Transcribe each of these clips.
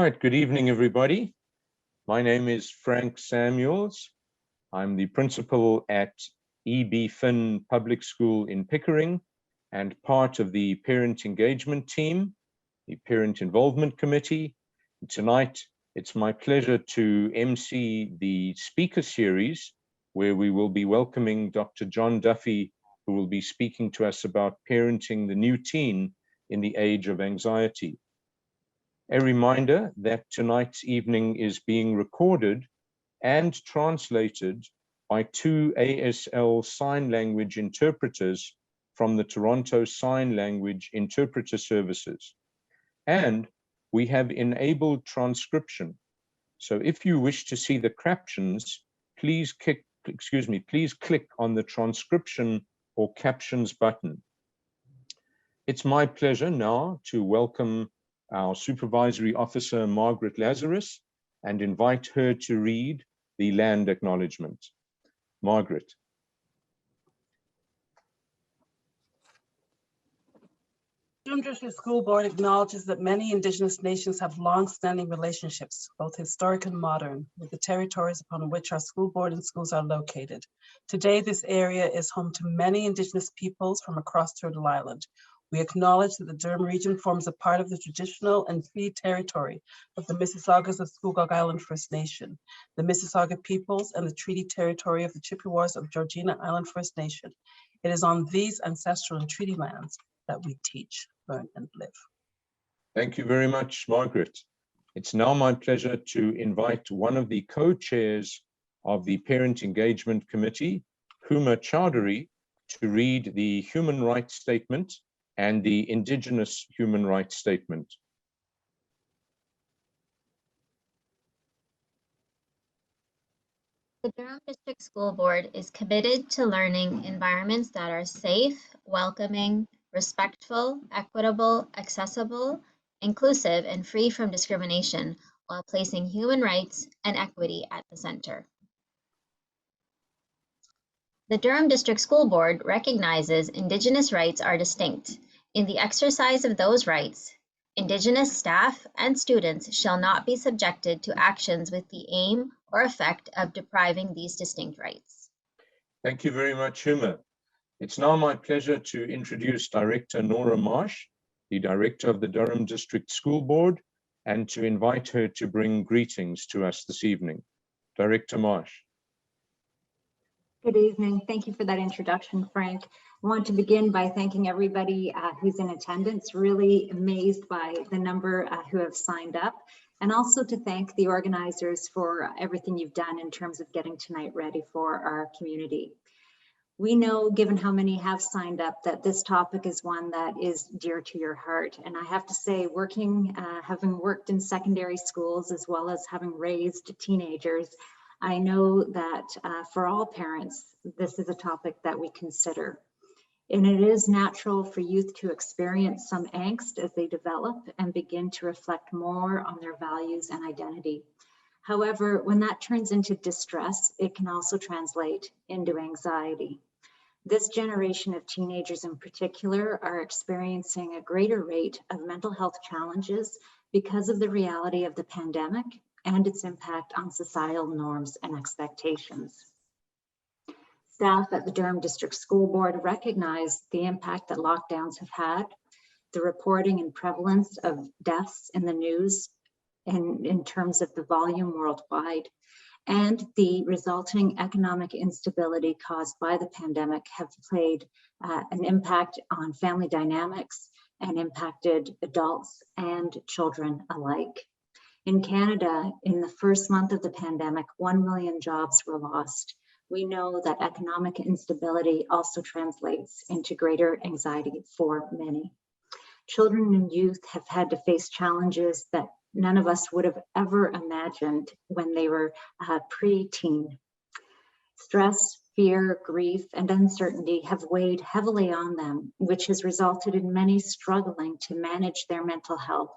Right, good evening, everybody. My name is Frank Samuels. I'm the principal at E.B. Finn Public School in Pickering and part of the parent engagement team, the Parent Involvement Committee. Tonight, it's my pleasure to MC the speaker series where we will be welcoming Dr. John Duffy, who will be speaking to us about parenting the new teen in the age of anxiety. A reminder that tonight's evening is being recorded and translated by 2 ASL sign language interpreters from the Toronto Sign Language Interpreter Services. And we have enabled transcription. So if you wish to see the captions, please click on the transcription or captions button. It's my pleasure now to welcome our Supervisory Officer, Margaret Lazarus, and invite her to read the land acknowledgement. Margaret. The Durham District School Board acknowledges that many Indigenous nations have long-standing relationships, both historic and modern, with the territories upon which our school board and schools are located. Today, this area is home to many Indigenous peoples from across Turtle Island. We acknowledge that the Durham region forms a part of the traditional and treaty territory of the Mississaugas of Scugog Island First Nation, the Mississauga peoples, and the treaty territory of the Chippewas of Georgina Island First Nation. It is on these ancestral and treaty lands that we teach, learn, and live. Thank you very much, Margaret. It's now my pleasure to invite one of the co-chairs of the Parent Engagement Committee, Huma Chowdhury, to read the Human Rights Statement and the Indigenous Human Rights Statement. The Durham District School Board is committed to learning environments that are safe, welcoming, respectful, equitable, accessible, inclusive, and free from discrimination, while placing human rights and equity at the center. The Durham District School Board recognizes Indigenous rights are distinct. In the exercise of those rights, Indigenous staff and students shall not be subjected to actions with the aim or effect of depriving these distinct rights. Thank you very much, Huma. It's now my pleasure to introduce Director Nora Marsh, the Director of the Durham District School Board, and to invite her to bring greetings to us this evening. Director Marsh. Good evening. Thank you for that introduction, Frank. I want to begin by thanking everybody who's in attendance. Really amazed by the number who have signed up, and also to thank the organizers for everything you've done in terms of getting tonight ready for our community. We know, given how many have signed up, that this topic is one that is dear to your heart. And I have to say, having worked in secondary schools as well as having raised teenagers, I know that for all parents, this is a topic that we consider. And it is natural for youth to experience some angst as they develop and begin to reflect more on their values and identity. However, when that turns into distress, it can also translate into anxiety. This generation of teenagers in particular are experiencing a greater rate of mental health challenges because of the reality of the pandemic and its impact on societal norms and expectations. Staff at the Durham District School Board recognize the impact that lockdowns have had, the reporting and prevalence of deaths in the news and in terms of the volume worldwide, and the resulting economic instability caused by the pandemic have played an impact on family dynamics and impacted adults and children alike. In Canada, in the first month of the pandemic, 1 million jobs were lost. We know that economic instability also translates into greater anxiety for many. Children and youth have had to face challenges that none of us would have ever imagined when they were pre-teen. Stress, fear, grief, and uncertainty have weighed heavily on them, which has resulted in many struggling to manage their mental health.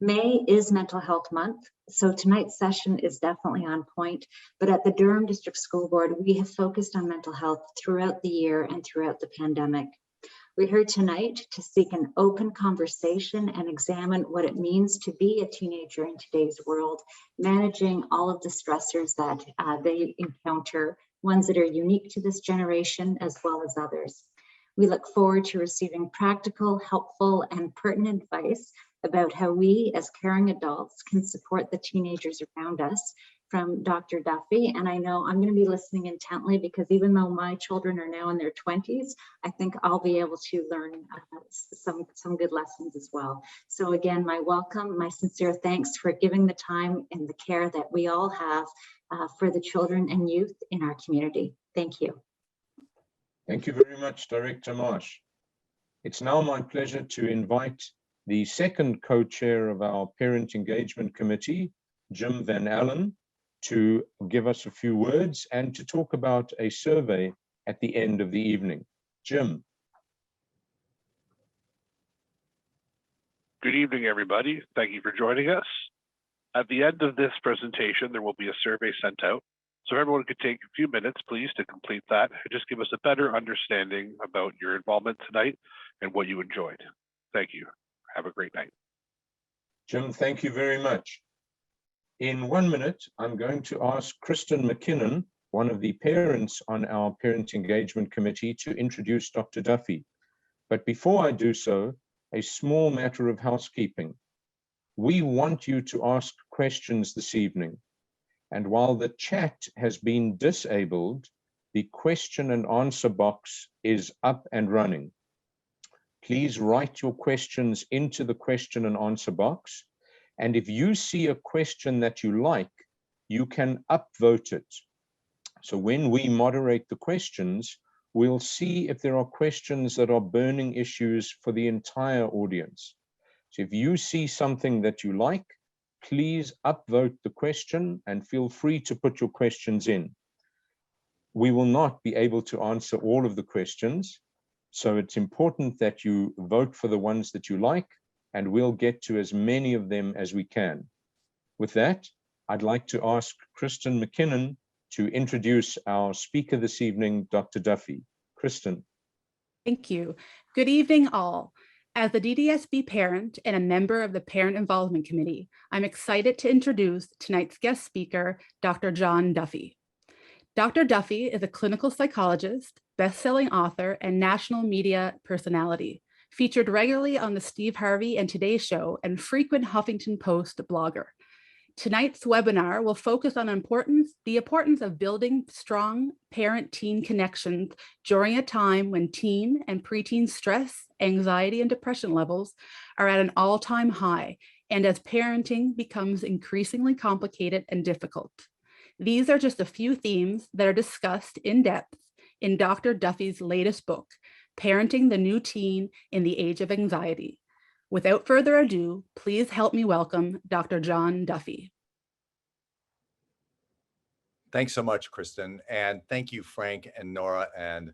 May is Mental Health Month, so tonight's session is definitely on point, but at the Durham District School Board, we have focused on mental health throughout the year and throughout the pandemic. We're here tonight to seek an open conversation and examine what it means to be a teenager in today's world, managing all of the stressors that they encounter, ones that are unique to this generation as well as others. We look forward to receiving practical, helpful, and pertinent advice about how we as caring adults can support the teenagers around us from Dr. Duffy. And I know I'm going to be listening intently because even though my children are now in their 20s, I think I'll be able to learn some good lessons as well. So again, my welcome, my sincere thanks for giving the time and the care that we all have for the children and youth in our community. Thank you. Thank you very much, Director Marsh. It's now my pleasure to invite the second co-chair of our Parent Engagement Committee, Jim Van Allen, to give us a few words and to talk about a survey at the end of the evening. Jim. Good evening, everybody. Thank you for joining us. At the end of this presentation, there will be a survey sent out. So everyone could take a few minutes, please, to complete that and just give us a better understanding about your involvement tonight and what you enjoyed. Thank you. Have a great night. Jim, thank you very much. In 1 minute, I'm going to ask Kristen McKinnon, one of the parents on our Parent Engagement Committee, to introduce Dr. Duffy. But before I do so, a small matter of housekeeping. We want you to ask questions this evening. And while the chat has been disabled, the question and answer box is up and running. Please write your questions into the question and answer box. And if you see a question that you like, you can upvote it. So when we moderate the questions, we'll see if there are questions that are burning issues for the entire audience. So if you see something that you like, please upvote the question and feel free to put your questions in. We will not be able to answer all of the questions, so it's important that you vote for the ones that you like, and we'll get to as many of them as we can. With that, I'd like to ask Kristen McKinnon to introduce our speaker this evening, Dr. Duffy. Kristen. Thank you. Good evening, all. As a DDSB parent and a member of the Parent Involvement Committee, I'm excited to introduce tonight's guest speaker, Dr. John Duffy. Dr. Duffy is a clinical psychologist, best-selling author, and national media personality, featured regularly on the Steve Harvey and Today Show and frequent Huffington Post blogger. Tonight's webinar will focus on the importance of building strong parent-teen connections during a time when teen and preteen stress, anxiety, and depression levels are at an all-time high, and as parenting becomes increasingly complicated and difficult. These are just a few themes that are discussed in depth in Dr. Duffy's latest book, Parenting the New Teen in the Age of Anxiety. Without further ado, please help me welcome Dr. John Duffy. Thanks so much, Kristen. And thank you, Frank and Nora. And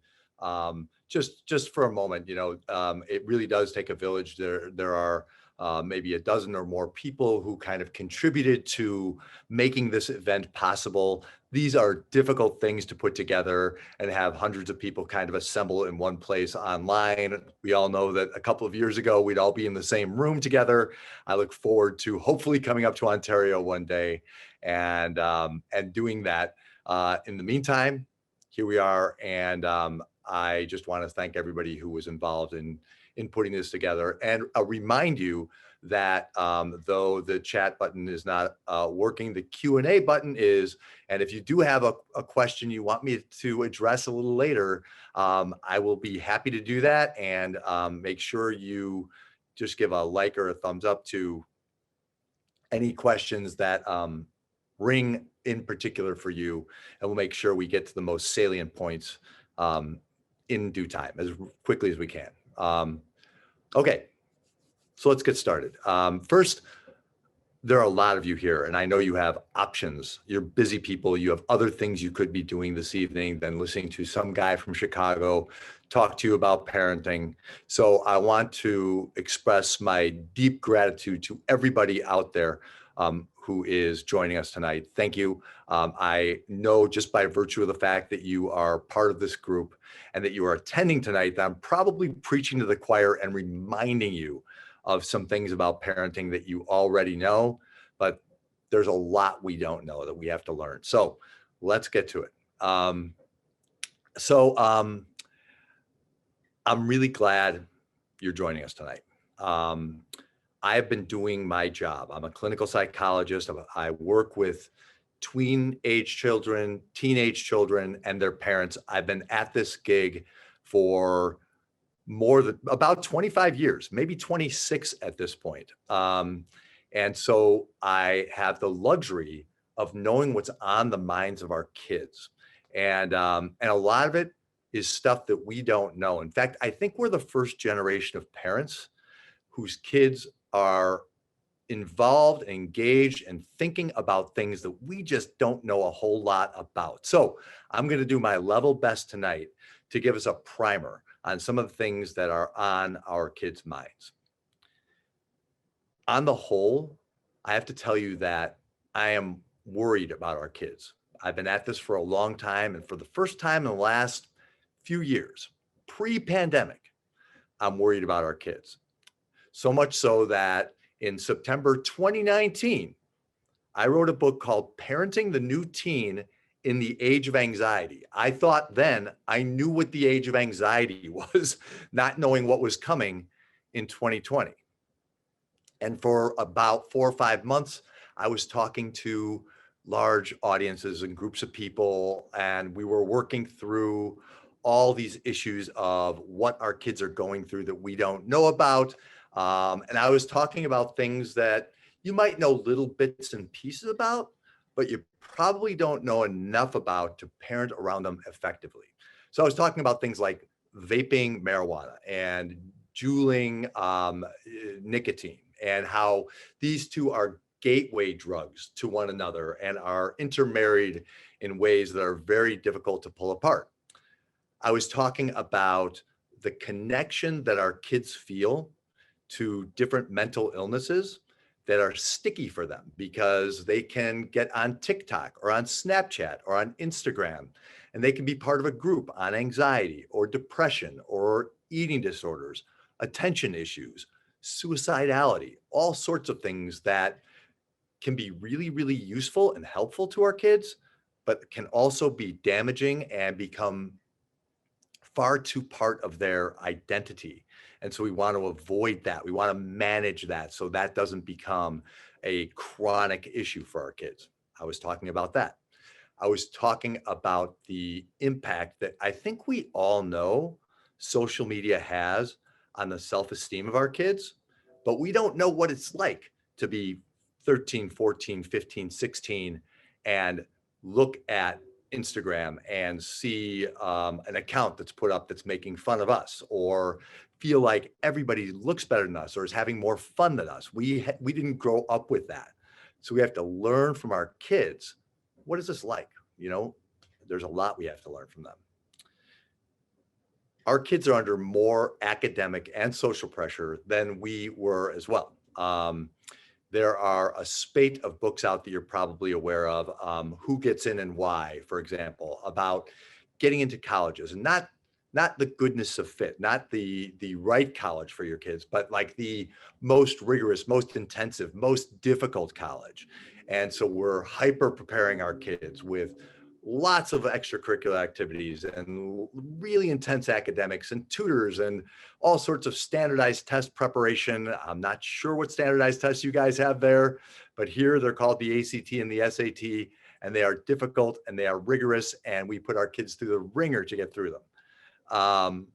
just for a moment, it really does take a village. There are maybe a dozen or more people who kind of contributed to making this event possible. These are difficult things to put together and have hundreds of people kind of assemble in one place online. We all know that a couple of years ago, we'd all be in the same room together. I look forward to hopefully coming up to Ontario one day and doing that. In the meantime, here we are. And I just want to thank everybody who was involved in putting this together, and remind you that though the chat button is not working, the Q&A button is. And if you do have a question you want me to address a little later, I will be happy to do that. And make sure you just give a like or a thumbs up to any questions that ring in particular for you, and we'll make sure we get to the most salient points in due time, as quickly as we can. Okay, so let's get started. First, there are a lot of you here, and I know you have options. You're busy people. You have other things you could be doing this evening than listening to some guy from Chicago talk to you about parenting. So I want to express my deep gratitude to everybody out there who is joining us tonight. Thank you. I know just by virtue of the fact that you are part of this group and that you are attending tonight, that I'm probably preaching to the choir and reminding you of some things about parenting that you already know, but there's a lot we don't know that we have to learn. So let's get to it. I'm really glad you're joining us tonight. I've been doing my job. I'm a clinical psychologist. I work with tween-age children, teenage children, and their parents. I've been at this gig for more than about 25 years, maybe 26 at this point. And so I have the luxury of knowing what's on the minds of our kids. And a lot of it is stuff that we don't know. In fact, I think we're the first generation of parents whose kids are involved, engaged, and thinking about things that we just don't know a whole lot about. So I'm going to do my level best tonight to give us a primer on some of the things that are on our kids' minds. On the whole, I have to tell you that I am worried about our kids. I've been at this for a long time, and for the first time in the last few years, pre-pandemic, I'm worried about our kids. So much so that in September 2019, I wrote a book called Parenting the New Teen in the Age of Anxiety. I thought then I knew what the age of anxiety was, not knowing what was coming in 2020. And for about 4 or 5 months, I was talking to large audiences and groups of people, and we were working through all these issues of what our kids are going through that we don't know about. And I was talking about things that you might know little bits and pieces about, but you probably don't know enough about to parent around them effectively. So I was talking about things like vaping marijuana and juuling nicotine, and how these two are gateway drugs to one another and are intermarried in ways that are very difficult to pull apart. I was talking about the connection that our kids feel to different mental illnesses that are sticky for them because they can get on TikTok or on Snapchat or on Instagram, and they can be part of a group on anxiety or depression or eating disorders, attention issues, suicidality, all sorts of things that can be really, really useful and helpful to our kids, but can also be damaging and become far too part of their identity. And so we want to avoid that. We want to manage that so that doesn't become a chronic issue for our kids. I was talking about that. I was talking about the impact that I think we all know social media has on the self-esteem of our kids, but we don't know what it's like to be 13, 14, 15, 16 and look at Instagram and see an account that's put up that's making fun of us, or feel like everybody looks better than us or is having more fun than us. We didn't grow up with that. So we have to learn from our kids. What is this like? You know, there's a lot we have to learn from them. Our kids are under more academic and social pressure than we were as well. There are a spate of books out that you're probably aware of, Who Gets In and Why, for example, about getting into colleges, and not the goodness of fit, not the right college for your kids, but like the most rigorous, most intensive, most difficult college. And so we're hyper preparing our kids with lots of extracurricular activities and really intense academics and tutors and all sorts of standardized test preparation. I'm not sure what standardized tests you guys have there, but here they're called the ACT and the SAT, and they are difficult and they are rigorous, and we put our kids through the ringer to get through them.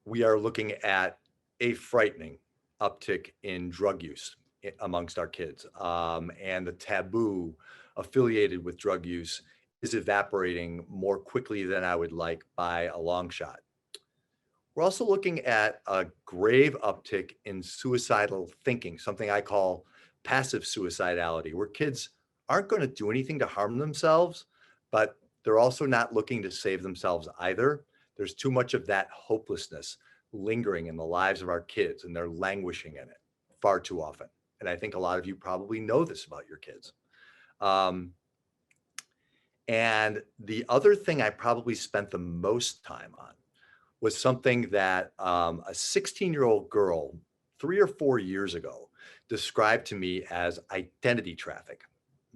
We are looking at a frightening uptick in drug use amongst our kids, and the taboo affiliated with drug use is evaporating more quickly than I would like by a long shot. We're also looking at a grave uptick in suicidal thinking, something I call passive suicidality, where kids aren't going to do anything to harm themselves, but they're also not looking to save themselves either. There's too much of that hopelessness lingering in the lives of our kids, and they're languishing in it far too often. And I think a lot of you probably know this about your kids. And the other thing I probably spent the most time on was something that a 16-year-old girl 3 or 4 years ago described to me as identity traffic.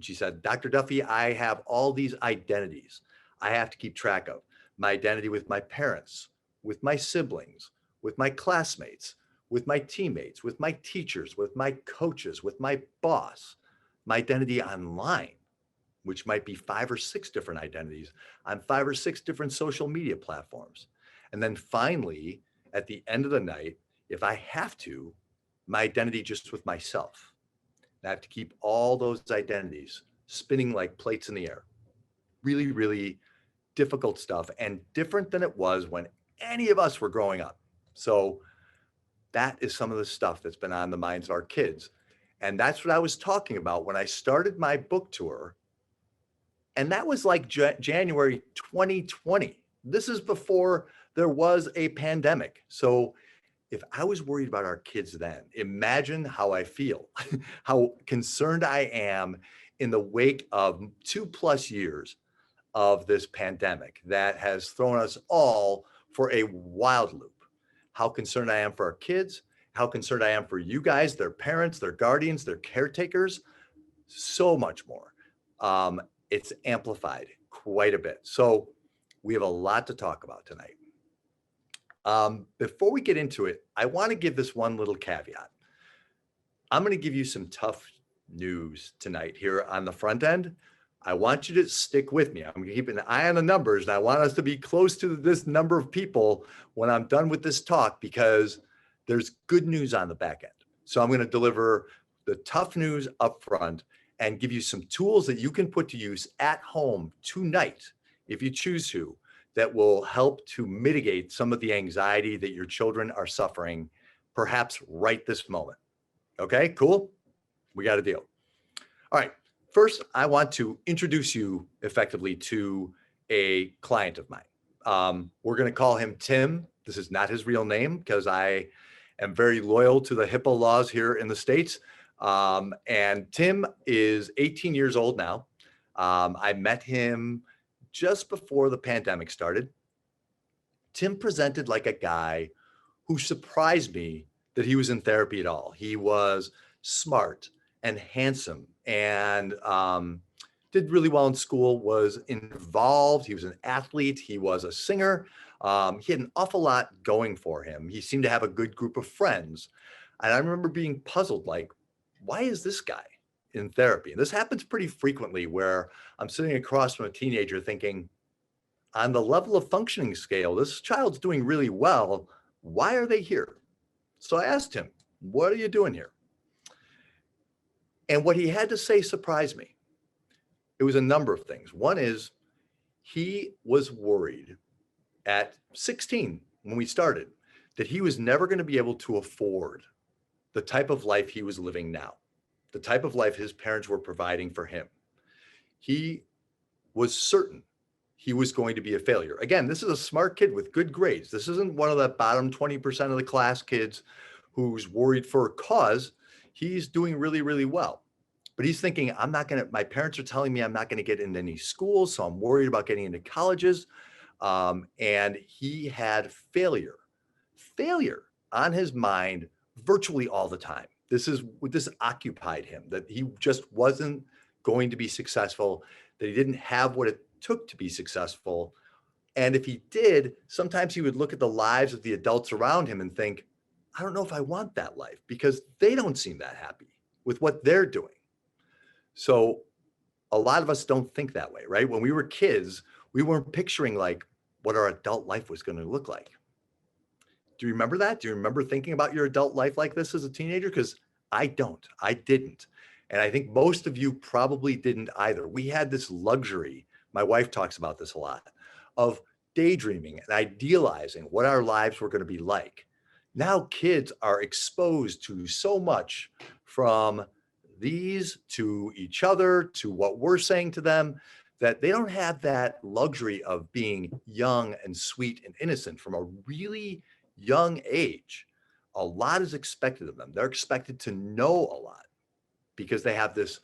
She said, Dr. Duffy, I have all these identities I have to keep track of. My identity with my parents, with my siblings, with my classmates, with my teammates, with my teachers, with my coaches, with my boss, my identity online, which might be 5 or 6 different identities on 5 or 6 different social media platforms. And then finally, at the end of the night, if I have to, my identity just with myself. And I have to keep all those identities spinning like plates in the air. Really, really difficult stuff, and different than it was when any of us were growing up. So that is some of the stuff that's been on the minds of our kids. And that's what I was talking about when I started my book tour. And that was like January 2020. This is before there was a pandemic. So if I was worried about our kids then, imagine how I feel, how concerned I am in the wake of 2+ years of this pandemic that has thrown us all for a wild loop. How concerned I am for our kids, how concerned I am for you guys, their parents, their guardians, their caretakers, so much more. It's amplified quite a bit. So we have a lot to talk about tonight. Before we get into it, I want to give this one little caveat. I'm going to give you some tough news tonight here on the front end. I want you to stick with me. I'm going to keep an eye on the numbers, and I want us to be close to this number of people when I'm done with this talk, because there's good news on the back end. So I'm going to deliver the tough news up front and give you some tools that you can put to use at home tonight, if you choose to, that will help to mitigate some of the anxiety that your children are suffering, perhaps right this moment. Okay, cool? We got a deal. All right. First, I want to introduce you effectively to a client of mine. We're going to call him Tim. This is not his real name because I am very loyal to the HIPAA laws here in the States. And Tim is 18 years old now. I met him just before the pandemic started. Tim presented like a guy who surprised me that he was in therapy at all. He was smart and handsome and did really well in school, was involved. He was an athlete. He was a singer. He had an awful lot going for him. He seemed to have a good group of friends. And I remember being puzzled, like, why is this guy in therapy? And this happens pretty frequently where I'm sitting across from a teenager thinking, on the level of functioning scale, this child's doing really well. Why are they here? So I asked him, what are you doing here? And what he had to say surprised me. It was a number of things. One is he was worried at 16 when we started that he was never going to be able to afford the type of life he was living now, the type of life his parents were providing for him. He was certain he was going to be a failure. Again, this is a smart kid with good grades. This isn't one of the bottom 20% of the class kids who's worried for a cause. He's doing really, really well. But he's thinking, my parents are telling me I'm not going to get into any schools, so I'm worried about getting into colleges. And he had failure on his mind virtually all the time. This occupied him, that he just wasn't going to be successful, that he didn't have what it took to be successful. And if he did, sometimes he would look at the lives of the adults around him and think, I don't know if I want that life, because they don't seem that happy with what they're doing. So a lot of us don't think that way, right? When we were kids, we weren't picturing like what our adult life was going to look like. Do you remember that? Do you remember thinking about your adult life like this as a teenager? Because I didn't. And I think most of you probably didn't either. We had this luxury, my wife talks about this a lot, of daydreaming and idealizing what our lives were going to be like. Now kids are exposed to so much from these, to each other, to what we're saying to them, that they don't have that luxury of being young and sweet and innocent from a really young age. A lot is expected of them. They're expected to know a lot because they have this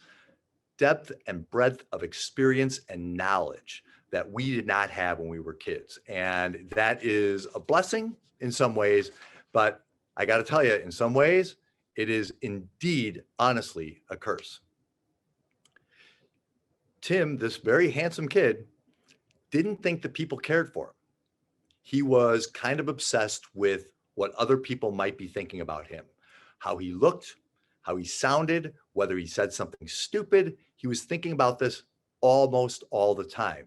depth and breadth of experience and knowledge that we did not have when we were kids. And that is a blessing in some ways, but I got to tell you, in some ways, it is indeed, honestly, a curse. Tim, this very handsome kid, didn't think that people cared for him. He was kind of obsessed with what other people might be thinking about him, how he looked, how he sounded, whether he said something stupid. He was thinking about this almost all the time,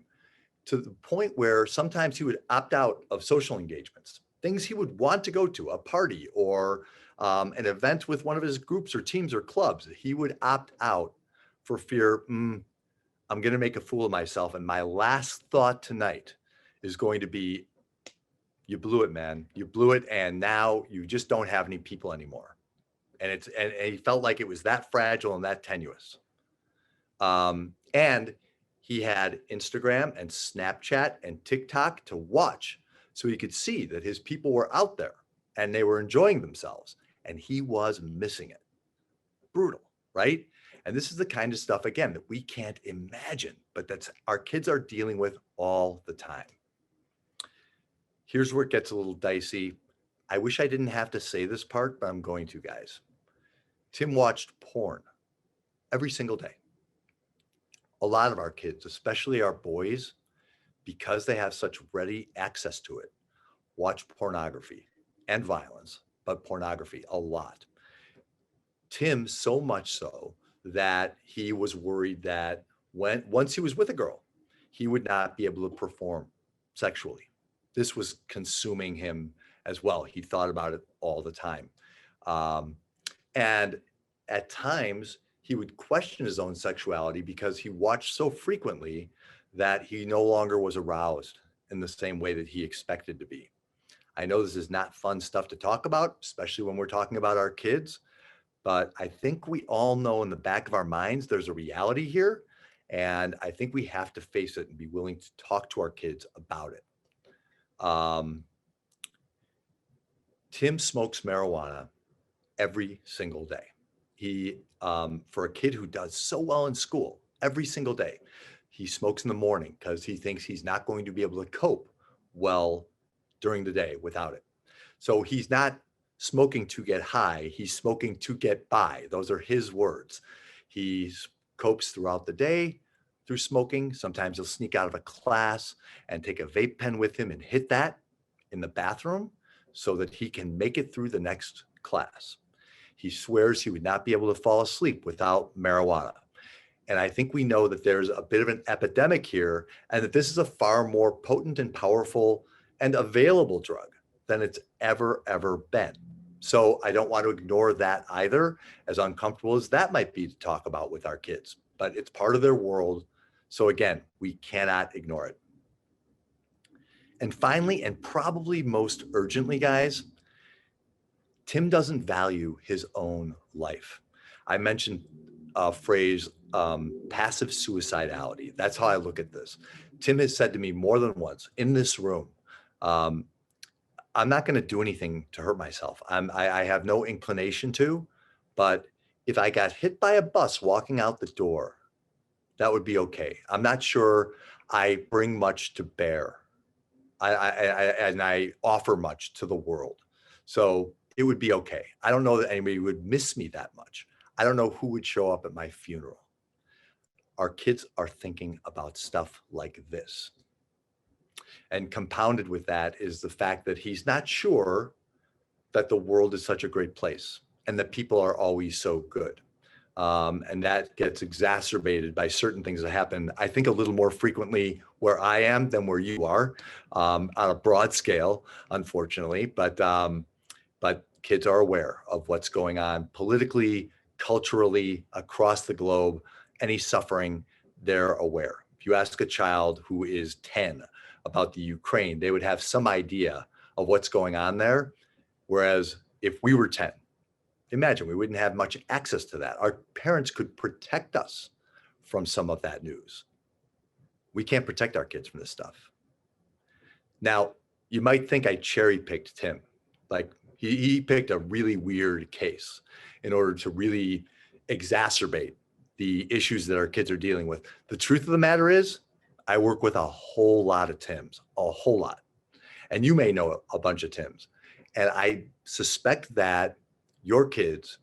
to the point where sometimes he would opt out of social engagements, things he would want to go to, a party or an event with one of his groups or teams or clubs. He would opt out for fear, I'm going to make a fool of myself. And my last thought tonight is going to be, you blew it, man. You blew it. And now you just don't have any people anymore. And he felt like it was that fragile and that tenuous. And he had Instagram and Snapchat and TikTok to watch, so he could see that his people were out there and they were enjoying themselves, and he was missing it. Brutal, right? And this is the kind of stuff, again, that we can't imagine, but that's our kids are dealing with all the time. Here's where it gets a little dicey. I wish I didn't have to say this part, but I'm going to, guys. Tim watched porn every single day. A lot of our kids, especially our boys, because they have such ready access to it, watch pornography and violence, but pornography a lot. Tim, so much so that he was worried that once he was with a girl, he would not be able to perform sexually. This was consuming him as well. He thought about it all the time. And at times, he would question his own sexuality because he watched so frequently that he no longer was aroused in the same way that he expected to be. I know this is not fun stuff to talk about, especially when we're talking about our kids, but I think we all know in the back of our minds there's a reality here, and I think we have to face it and be willing to talk to our kids about it. Tim smokes marijuana every single day. He, for a kid who does so well in school, every single day, he smokes in the morning because he thinks he's not going to be able to cope well during the day without it. So he's not smoking to get high, he's smoking to get by. Those are his words. He copes throughout the day through smoking. Sometimes he'll sneak out of a class and take a vape pen with him and hit that in the bathroom so that he can make it through the next class. He swears he would not be able to fall asleep without marijuana. And I think we know that there's a bit of an epidemic here, and that this is a far more potent and powerful and available drug than it's ever been. So I don't want to ignore that either, as uncomfortable as that might be to talk about with our kids, but it's part of their world. So again, we cannot ignore it. And finally, and probably most urgently, guys, Tim doesn't value his own life. I mentioned a phrase, passive suicidality. That's how I look at this. Tim has said to me more than once in this room, I'm not going to do anything to hurt myself. I have no inclination to, but if I got hit by a bus walking out the door, that would be okay. I'm not sure I bring much to bear. And I offer much to the world. So it would be okay. I don't know that anybody would miss me that much. I don't know who would show up at my funeral. Our kids are thinking about stuff like this. And compounded with that is the fact that he's not sure that the world is such a great place and that people are always so good. And that gets exacerbated by certain things that happen, I think, a little more frequently where I am than where you are, on a broad scale, unfortunately. But kids are aware of what's going on politically, culturally, across the globe. Any suffering, they're aware. If you ask a child who is 10 about the Ukraine, they would have some idea of what's going on there. Whereas if we were 10, Imagine we wouldn't have much access to that. Our parents could protect us from some of that news. We can't protect our kids from this stuff. Now, you might think I cherry picked Tim. Like he picked a really weird case in order to really exacerbate the issues that our kids are dealing with. The truth of the matter is, I work with a whole lot of Tims, a whole lot. And you may know a bunch of Tims. And I suspect that your kids,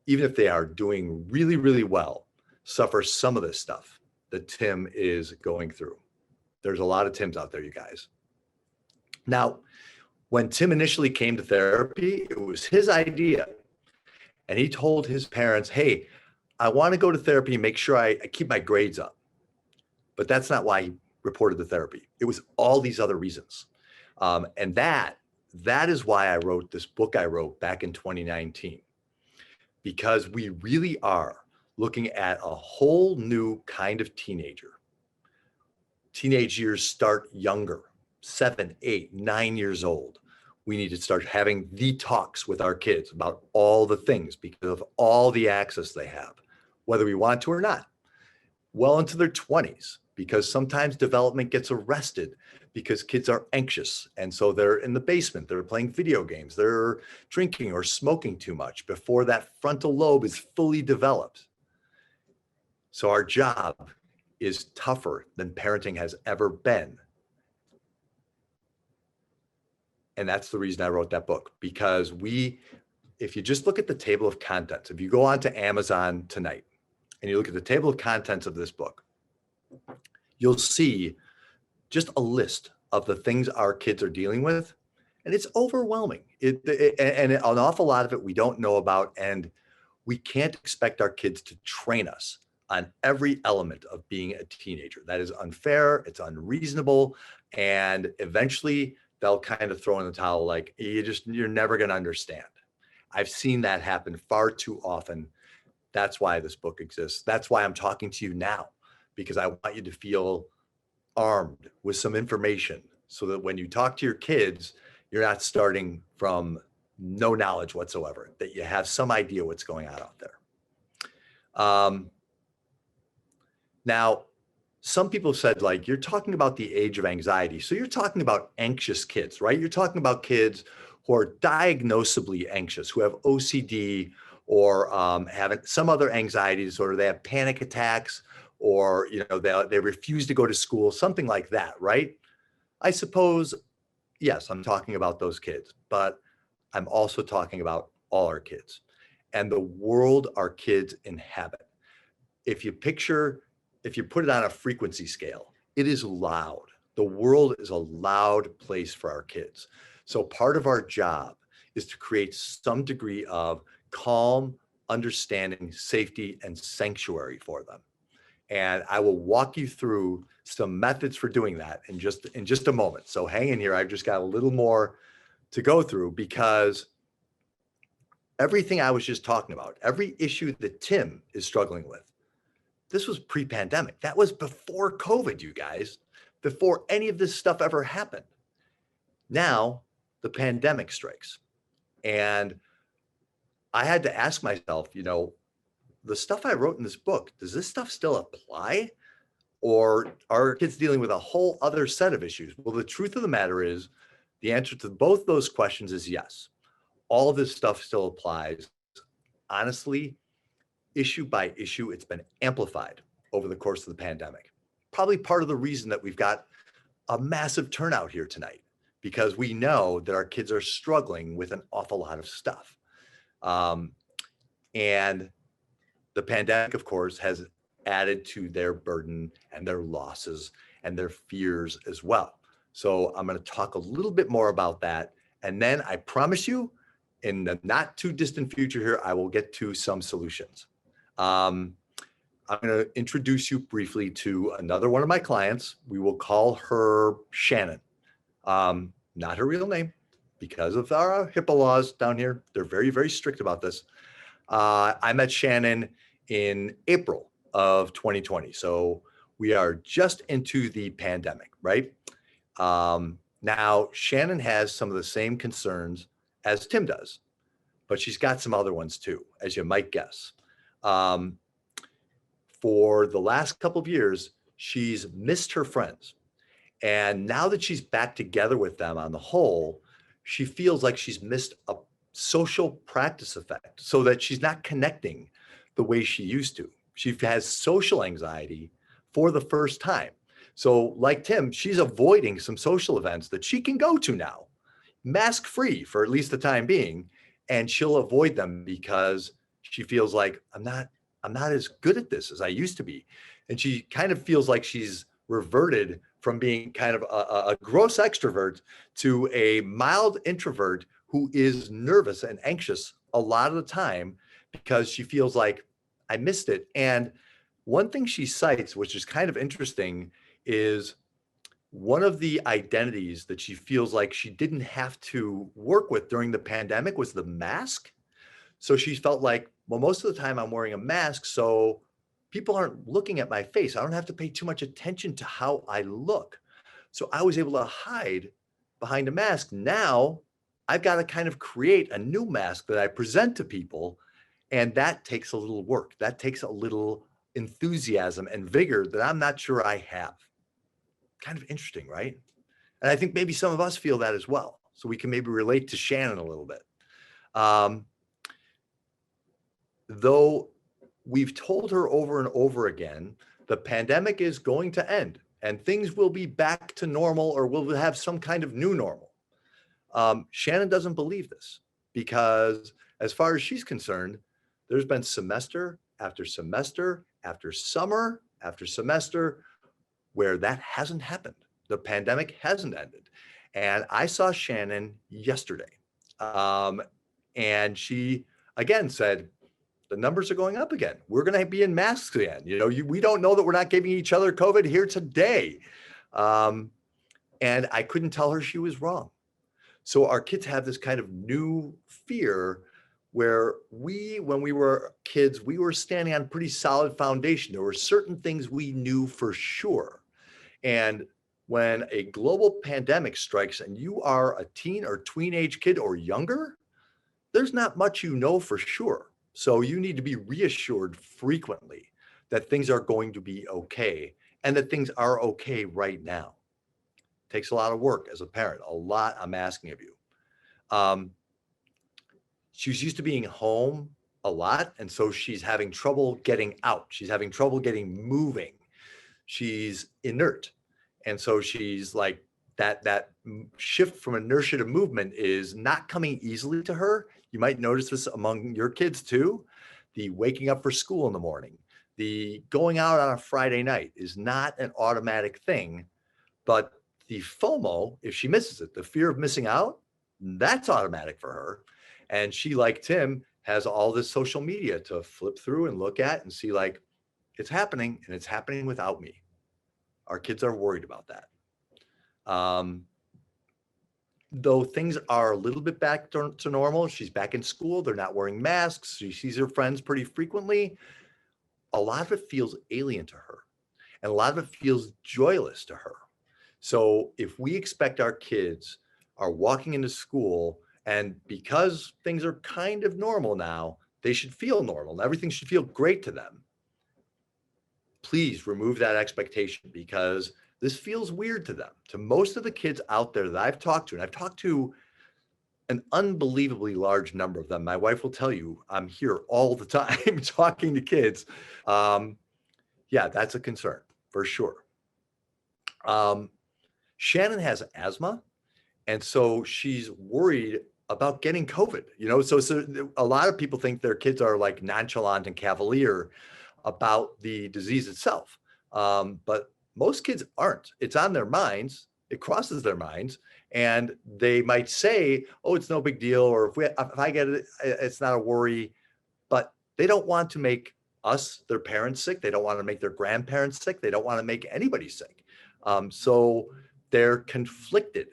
even if they are doing really, really well, suffer some of this stuff that Tim is going through. There's a lot of Tims out there, you guys. Now, when Tim initially came to therapy, it was his idea. And he told his parents, hey, I want to go to therapy and make sure I keep my grades up. But that's not why he reported to therapy. It was all these other reasons. And that is why I wrote this book I wrote back in 2019, because we really are looking at a whole new kind of teenager. Teenage years start younger, 7, 8, 9 years old. We need to start having the talks with our kids about all the things because of all the access they have, whether we want to or not. Well into their 20s, because sometimes development gets arrested because kids are anxious. And so they're in the basement, they're playing video games, they're drinking or smoking too much before that frontal lobe is fully developed. So our job is tougher than parenting has ever been. And that's the reason I wrote that book, because if you just look at the table of contents, if you go onto Amazon tonight and you look at the table of contents of this book, you'll see just a list of the things our kids are dealing with. And it's overwhelming. And an awful lot of it we don't know about. And we can't expect our kids to train us on every element of being a teenager. That is unfair. It's unreasonable. And eventually they'll kind of throw in the towel like, you're never going to understand. I've seen that happen far too often. That's why this book exists. That's why I'm talking to you now, because I want you to feel armed with some information so that when you talk to your kids, you're not starting from no knowledge whatsoever, that you have some idea what's going on out there. Now, some people said, like, you're talking about the age of anxiety. So you're talking about anxious kids, right? You're talking about kids who are diagnosably anxious, who have OCD or have some other anxiety disorder. They have panic attacks, or they refuse to go to school, something like that, right? I suppose, yes, I'm talking about those kids, but I'm also talking about all our kids and the world our kids inhabit. If you put it on a frequency scale, it is loud. The world is a loud place for our kids. So part of our job is to create some degree of calm, understanding, safety, and sanctuary for them. And I will walk you through some methods for doing that in just a moment. So hang in here. I've just got a little more to go through, because everything I was just talking about, every issue that Tim is struggling with, this was pre-pandemic. That was before COVID, you guys, before any of this stuff ever happened. Now the pandemic strikes. And I had to ask myself, the stuff I wrote in this book, does this stuff still apply? Or are kids dealing with a whole other set of issues? Well, the truth of the matter is, the answer to both those questions is yes. All of this stuff still applies. Honestly, issue by issue, it's been amplified over the course of the pandemic. Probably part of the reason that we've got a massive turnout here tonight, because we know that our kids are struggling with an awful lot of stuff. And the pandemic, of course, has added to their burden and their losses and their fears as well. So I'm going to talk a little bit more about that. And then I promise you, in the not too distant future here, I will get to some solutions. I'm going to introduce you briefly to another one of my clients. We will call her Shannon. Not her real name, because of our HIPAA laws down here. They're very, very strict about this. I met Shannon in April of 2020. So we are just into the pandemic, right? Now, Shannon has some of the same concerns as Tim does, but she's got some other ones too, as you might guess. For the last couple of years, she's missed her friends. And now that she's back together with them on the whole, she feels like she's missed a social practice effect, so that she's not connecting the way she used to. She has social anxiety for the first time. So like Tim, she's avoiding some social events that she can go to now, mask free for at least the time being. And she'll avoid them because she feels like I'm not as good at this as I used to be. And she kind of feels like she's reverted from being kind of a gross extrovert to a mild introvert who is nervous and anxious a lot of the time because she feels like I missed it. And one thing she cites, which is kind of interesting, is one of the identities that she feels like she didn't have to work with during the pandemic was the mask. So she felt like, well, most of the time I'm wearing a mask, so people aren't looking at my face. I don't have to pay too much attention to how I look. So I was able to hide behind a mask. Now I've got to kind of create a new mask that I present to people. And that takes a little work. That takes a little enthusiasm and vigor that I'm not sure I have. Kind of interesting, right? And I think maybe some of us feel that as well. So we can maybe relate to Shannon a little bit. Though we've told her over and over again, the pandemic is going to end and things will be back to normal, or we'll have some kind of new normal. Shannon doesn't believe this because as far as she's concerned, there's been semester after semester after summer after semester where that hasn't happened. The pandemic hasn't ended. And I saw Shannon yesterday. And she again said, the numbers are going up again. We're going to be in masks again. We don't know that we're not giving each other COVID here today. And I couldn't tell her she was wrong. So our kids have this kind of new fear where when we were kids, we were standing on pretty solid foundation. There were certain things we knew for sure. And when a global pandemic strikes and you are a teen or tween age kid or younger, there's not much you know for sure. So you need to be reassured frequently that things are going to be okay and that things are okay right now. It takes a lot of work as a parent, a lot I'm asking of you. She's used to being home a lot, and so she's having trouble getting out. She's having trouble getting moving. She's inert. And so she's like, that shift from inertia to movement is not coming easily to her. You might notice this among your kids too. The waking up for school in the morning, the going out on a Friday night is not an automatic thing, but the FOMO, if she misses it, the fear of missing out, that's automatic for her. And she, like Tim, has all this social media to flip through and look at and see like, it's happening and it's happening without me. Our kids are worried about that. Though things are a little bit back to normal, she's back in school, they're not wearing masks, she sees her friends pretty frequently. A lot of it feels alien to her, and a lot of it feels joyless to her. So if we expect our kids are walking into school, and because things are kind of normal now, they should feel normal and everything should feel great to them, please remove that expectation, because this feels weird to them. To most of the kids out there that I've talked to, and I've talked to an unbelievably large number of them. My wife will tell you, I'm here all the time talking to kids. Yeah, that's a concern for sure. Shannon has asthma, and so she's worried about getting COVID. So a lot of people think their kids are like nonchalant and cavalier about the disease itself. But most kids aren't. It's on their minds. It crosses their minds, and they might say, "Oh, it's no big deal," or if I get it, it's not a worry. But they don't want to make us, their parents, sick. They don't want to make their grandparents sick. They don't want to make anybody sick. So they're conflicted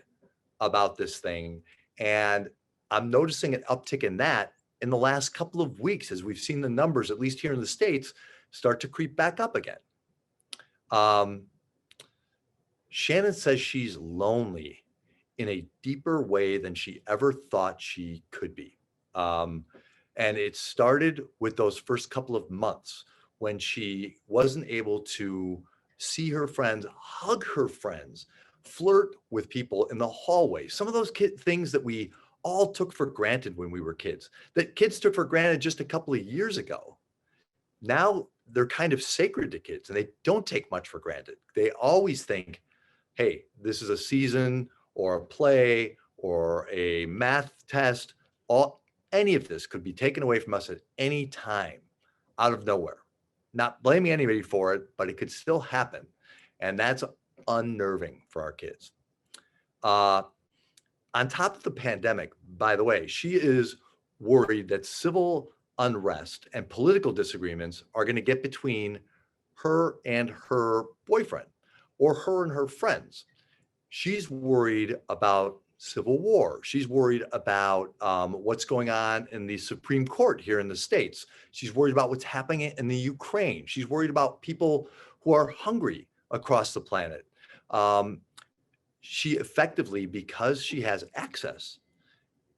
about this thing, and I'm noticing an uptick in that in the last couple of weeks as we've seen the numbers, at least here in the States, start to creep back up again. Shannon says she's lonely in a deeper way than she ever thought she could be. And it started with those first couple of months when she wasn't able to see her friends, hug her friends, flirt with people in the hallway. Some of those things that we all took for granted when we were kids, that kids took for granted just a couple of years ago. Now they're kind of sacred to kids and they don't take much for granted. They always think, hey, this is a season or a play or a math test. Any of this could be taken away from us at any time out of nowhere. Not blaming anybody for it, but it could still happen. And that's unnerving for our kids. On top of the pandemic, by the way, she is worried that civil unrest and political disagreements are going to get between her and her boyfriend or her and her friends. She's worried about civil war. She's worried about what's going on in the Supreme Court here in the States. She's worried about what's happening in the Ukraine. She's worried about people who are hungry across the planet. She effectively, because she has access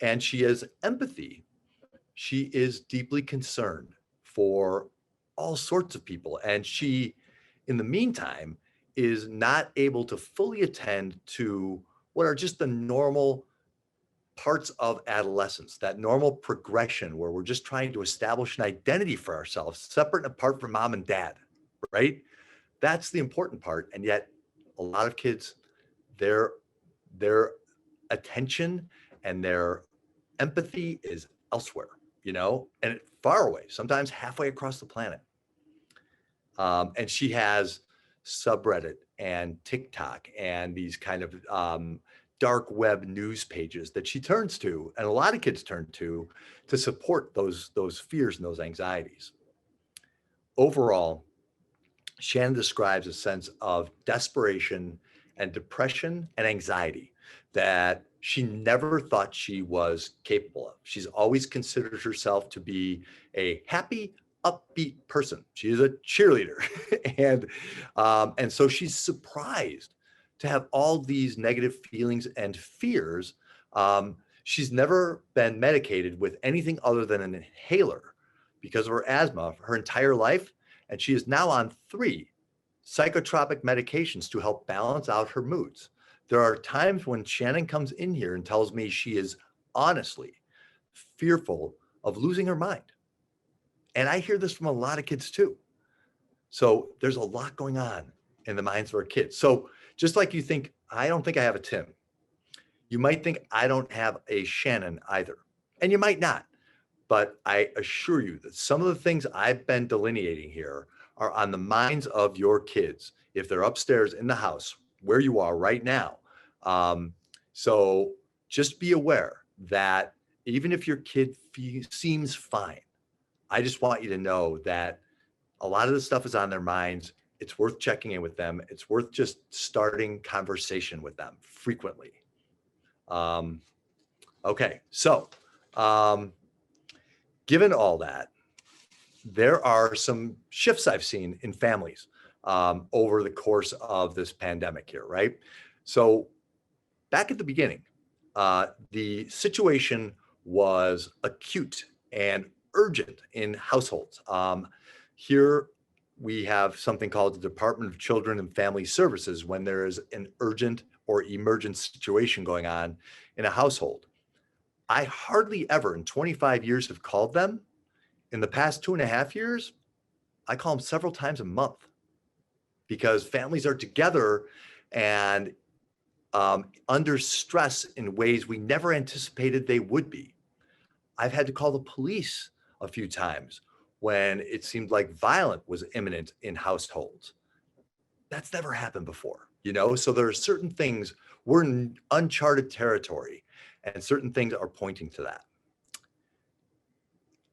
and she has empathy, she is deeply concerned for all sorts of people. And she, in the meantime, is not able to fully attend to what are just the normal parts of adolescence, that normal progression where we're just trying to establish an identity for ourselves, separate and apart from mom and dad, right? That's the important part. And yet a lot of kids, their attention and their empathy is elsewhere, and far away, sometimes halfway across the planet. And she has subreddit and TikTok and these kind of dark web news pages that she turns to, and a lot of kids turn to support those fears and those anxieties. Overall, Shannon describes a sense of desperation and depression and anxiety that she never thought she was capable of. She's always considered herself to be a happy, upbeat person. She is a cheerleader. And so she's surprised to have all these negative feelings and fears. She's never been medicated with anything other than an inhaler because of her asthma her entire life. And she is now on 3 psychotropic medications to help balance out her moods. There are times when Shannon comes in here and tells me she is honestly fearful of losing her mind. And I hear this from a lot of kids too. So there's a lot going on in the minds of our kids. So just like you think, I don't think I have a Tim, you might think I don't have a Shannon either. And you might not. But I assure you that some of the things I've been delineating here are on the minds of your kids if they're upstairs in the house where you are right now. So just be aware that even if your kid seems fine, I just want you to know that a lot of this stuff is on their minds. It's worth checking in with them. It's worth just starting conversation with them frequently. Okay, so given all that, there are some shifts I've seen in families over the course of this pandemic here, right? So back at the beginning, the situation was acute and urgent in households. Here we have something called the Department of Children and Family Services when there is an urgent or emergent situation going on in a household. I hardly ever in 25 years have called them. In the past 2.5 years, I call them several times a month because families are together and under stress in ways we never anticipated they would be. I've had to call the police a few times when it seemed like violence was imminent in households. That's never happened before, So there are certain things, we're in uncharted territory, and certain things are pointing to that.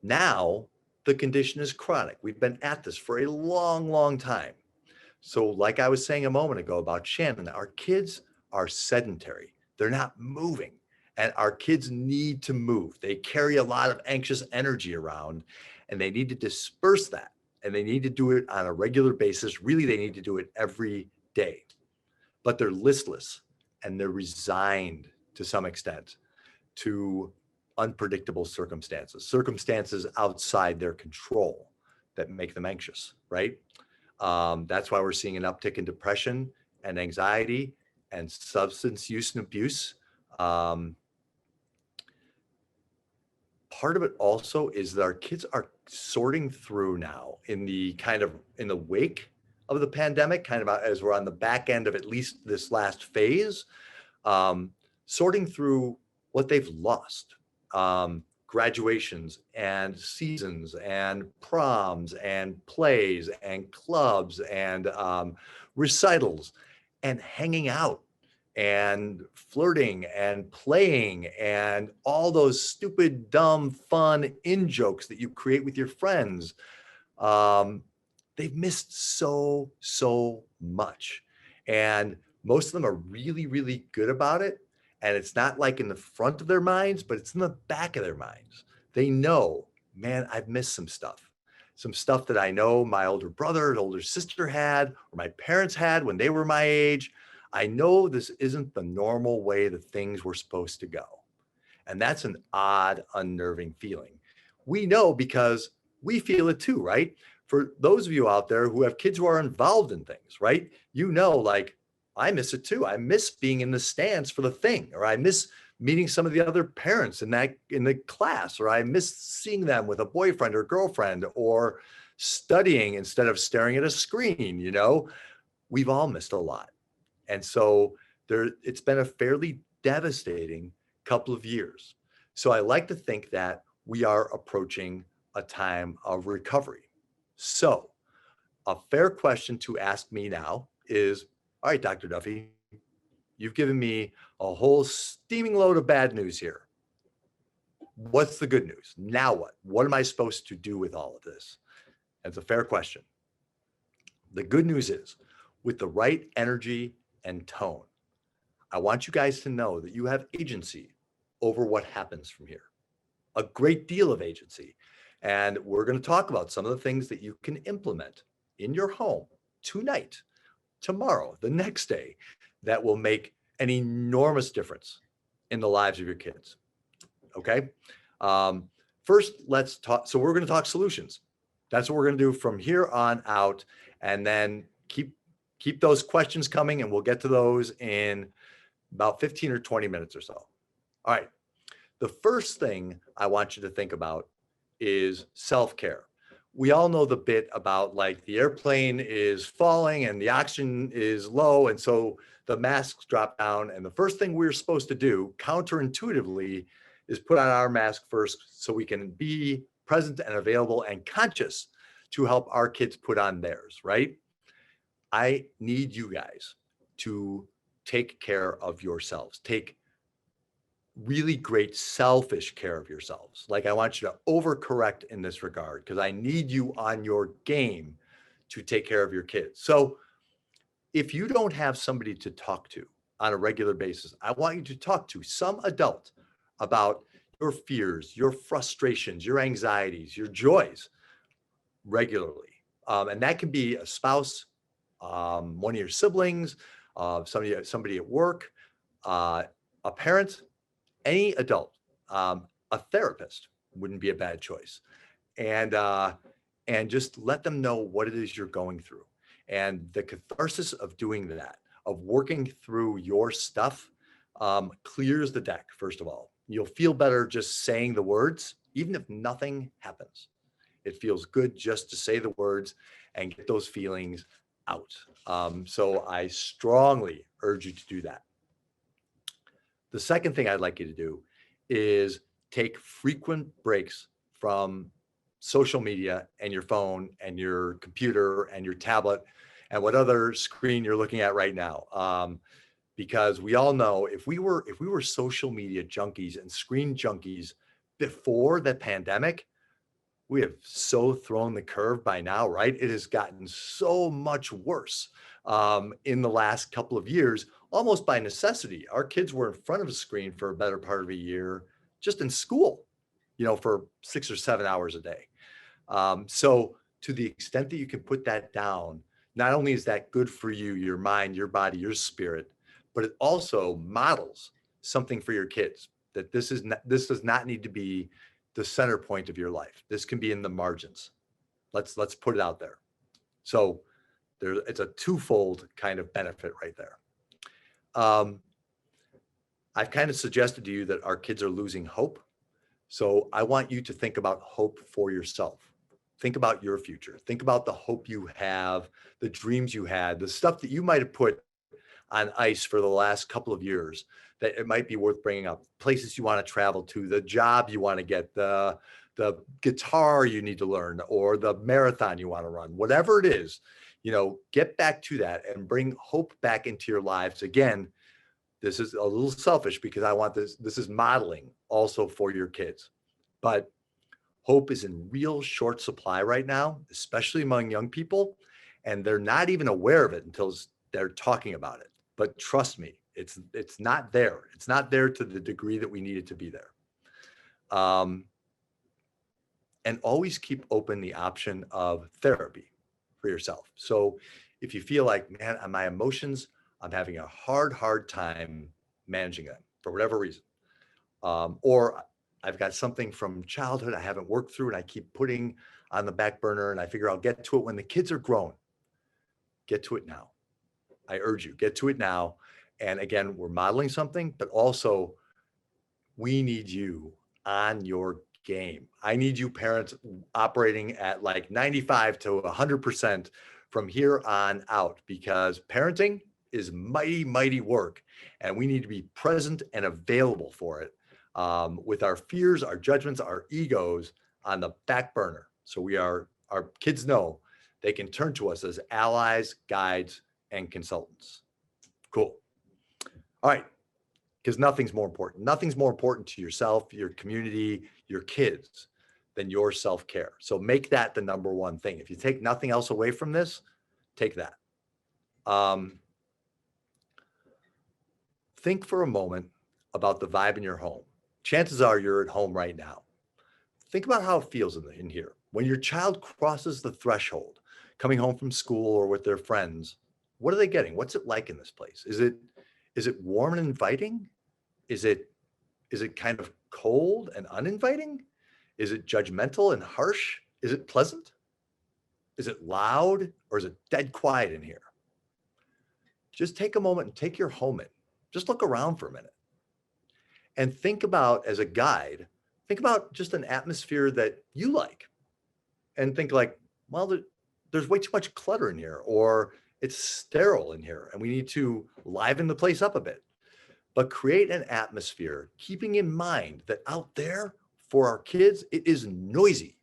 Now, the condition is chronic. We've been at this for a long, long time. So like I was saying a moment ago about Shannon, our kids are sedentary. They're not moving. And our kids need to move. They carry a lot of anxious energy around, and they need to disperse that. And they need to do it on a regular basis. Really, they need to do it every day. But they're listless and they're resigned to some extent to unpredictable circumstances outside their control that make them anxious, right? That's why we're seeing an uptick in depression and anxiety and substance use and abuse. Part of it also is that our kids are sorting through now in the wake of the pandemic, kind of as we're on the back end of at least this last phase, sorting through what they've lost. Graduations and seasons and proms and plays and clubs and recitals and hanging out and flirting and playing and all those stupid, dumb, fun in-jokes that you create with your friends. They've missed so much. And most of them are really, really good about it. And it's not like in the front of their minds, but it's in the back of their minds. They know, man, I've missed some stuff that I know my older brother and older sister had, or my parents had when they were my age. I know this isn't the normal way that things were supposed to go. And that's an odd, unnerving feeling. We know because we feel it too, right? For those of you out there who have kids who are involved in things, right? You know, like, I miss it too. I miss being in the stands for the thing, or I miss meeting some of the other parents in the class, or I miss seeing them with a boyfriend or girlfriend, or studying instead of staring at a screen. You know, we've all missed a lot. And so it's been a fairly devastating couple of years. So I like to think that we are approaching a time of recovery. So a fair question to ask me now is, all right, Dr. Duffy, you've given me a whole steaming load of bad news here. What's the good news? Now what? What am I supposed to do with all of this? That's a fair question. The good news is, with the right energy and tone, I want you guys to know that you have agency over what happens from here. A great deal of agency. And we're going to talk about some of the things that you can implement in your home tonight, tomorrow, the next day, that will make an enormous difference in the lives of your kids. Okay. First, let's talk. So we're going to talk solutions. That's what we're going to do from here on out. And then keep those questions coming, and we'll get to those in about 15 or 20 minutes or so. All right. The first thing I want you to think about is self-care. We all know the bit about, like, the airplane is falling and the oxygen is low, and so the masks drop down. And the first thing we're supposed to do, counterintuitively, is put on our mask first so we can be present and available and conscious to help our kids put on theirs, right? I need you guys to take care of yourselves. Take really great selfish care of yourselves. Like, I want you to overcorrect in this regard, because I need you on your game to take care of your kids. So if you don't have somebody to talk to on a regular basis, I want you to talk to some adult about your fears, your frustrations, your anxieties, your joys regularly. And that can be a spouse, one of your siblings, somebody at work, a parent, any adult. A therapist wouldn't be a bad choice. And just let them know what it is you're going through. And the catharsis of doing that, of working through your stuff, clears the deck, first of all. You'll feel better just saying the words, even if nothing happens. It feels good just to say the words and get those feelings out. So I strongly urge you to do that. The second thing I'd like you to do is take frequent breaks from social media and your phone and your computer and your tablet and what other screen you're looking at right now. Because we all know if we were social media junkies and screen junkies before the pandemic, we have so thrown the curve by now, right? It has gotten so much worse in the last couple of years, almost by necessity. Our kids were in front of a screen for a better part of a year, just in school, for 6 or 7 hours a day. So to the extent that you can put that down, not only is that good for you, your mind, your body, your spirit, but it also models something for your kids, that this does not need to be the center point of your life. This can be in the margins. Let's put it out there. So it's a twofold kind of benefit right there. I've kind of suggested to you that our kids are losing hope. So I want you to think about hope for yourself. Think about your future. Think about the hope you have, the dreams you had, the stuff that you might have put on ice for the last couple of years that it might be worth bringing up. Places you want to travel to, the job you want to get, the guitar you need to learn, or the marathon you want to run, whatever it is, get back to that and bring hope back into your lives. Again, this is a little selfish because I want this is modeling also for your kids, but hope is in real short supply right now, especially among young people, and they're not even aware of it until they're talking about it. But trust me, it's not there. It's not there to the degree that we need it to be there. And always keep open the option of therapy for yourself. So if you feel like, man, my emotions, I'm having a hard time managing them for whatever reason, or I've got something from childhood I haven't worked through and I keep putting on the back burner and I figure I'll get to it when the kids are grown. Get to it now. I urge you, get to it now. And again, we're modeling something, but also we need you on your game. I need you parents operating at like 95 to 100% from here on out, because parenting is mighty work and we need to be present and available for it. With our fears, our judgments, our egos on the back burner. So our kids know they can turn to us as allies, guides, and consultants. Cool. All right. Because nothing's more important. Nothing's more important to yourself, your community, your kids than your self-care. So make that the number one thing. If you take nothing else away from this, take that. Think for a moment about the vibe in your home. Chances are you're at home right now. Think about how it feels in here. When your child crosses the threshold, coming home from school or with their friends, what are they getting? What's it like in this place? Is it warm and inviting? Is it kind of cold and uninviting? Is it judgmental and harsh? Is it pleasant? Is it loud, or is it dead quiet in here? Just take a moment and take your home in. Just look around for a minute. And think about, as a guide, think about just an atmosphere that you like. And think like, well, there's way too much clutter in here, or it's sterile in here, and we need to liven the place up a bit. But create an atmosphere, keeping in mind that out there for our kids, it is noisy.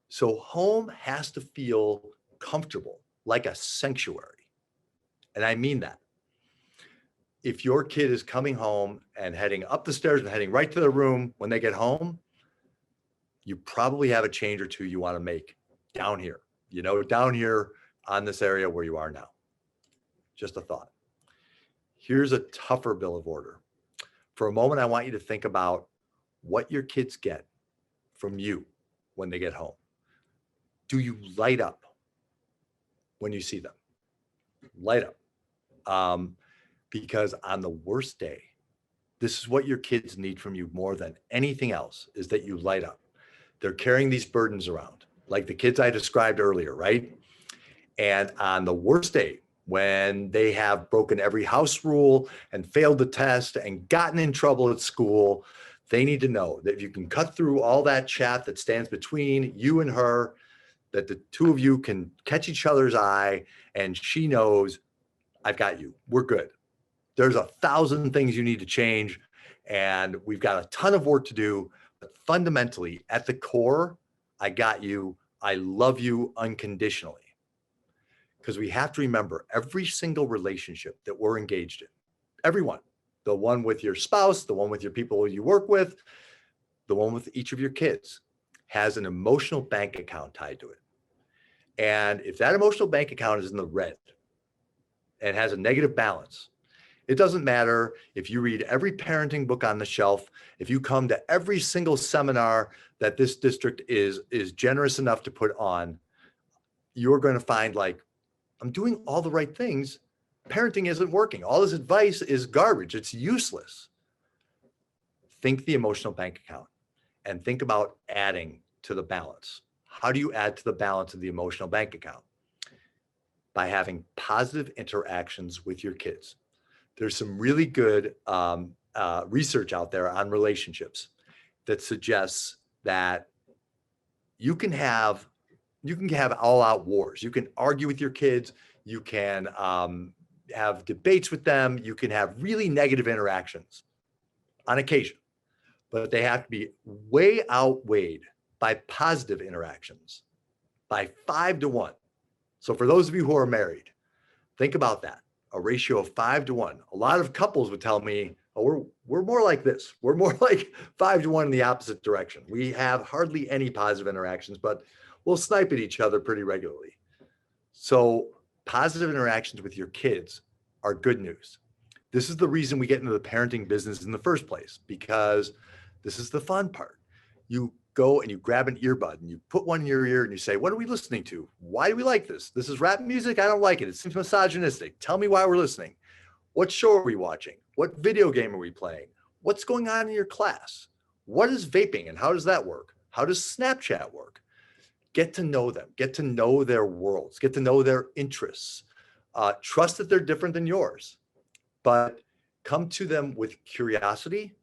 So home has to feel comfortable, like a sanctuary. And I mean that. If your kid is coming home and heading up the stairs and heading right to their room when they get home, you probably have a change or two you want to make down here, down here on this area where you are now. Just a thought. Here's a tougher bill of order. For a moment, I want you to think about what your kids get from you when they get home. Do you light up when you see them? Light up. Because on the worst day, this is what your kids need from you more than anything else, is that you light up. They're carrying these burdens around, like the kids I described earlier, right? And on the worst day, when they have broken every house rule and failed the test and gotten in trouble at school, they need to know that if you can cut through all that chaff that stands between you and her, that the two of you can catch each other's eye and she knows, I've got you, we're good. There's 1,000 things you need to change and we've got a ton of work to do, but fundamentally at the core, I got you, I love you unconditionally. Because we have to remember every single relationship that we're engaged in, everyone, the one with your spouse, the one with your people you work with, the one with each of your kids, has an emotional bank account tied to it. And if that emotional bank account is in the red and has a negative balance, it doesn't matter if you read every parenting book on the shelf, if you come to every single seminar that this district is generous enough to put on, you're going to find like, I'm doing all the right things. Parenting isn't working. All this advice is garbage. It's useless. think the emotional bank account and think about adding to the balance. How do you add to the balance of the emotional bank account? By having positive interactions with your kids. There's some really good research out there on relationships that suggests that you can have all out wars. You can argue with your kids. You can have debates with them. You can have really negative interactions on occasion, but they have to be way outweighed by positive interactions by 5 to 1. So for those of you who are married, think about that, a ratio of 5 to 1. A lot of couples would tell me, oh, we're more like this. We're more like 5 to 1 in the opposite direction. We have hardly any positive interactions, but we'll snipe at each other pretty regularly. So positive interactions with your kids are good news. This is the reason we get into the parenting business in the first place, because this is the fun part. You go and you grab an earbud and you put one in your ear and you say, what are we listening to? Why do we like this? This is rap music. I don't like it. It seems misogynistic. Tell me why we're listening. What show are we watching? What video game are we playing? What's going on in your class? What is vaping and how does that work? How does Snapchat work? Get to know them, get to know their worlds, get to know their interests. Trust that they're different than yours, but come to them with curiosity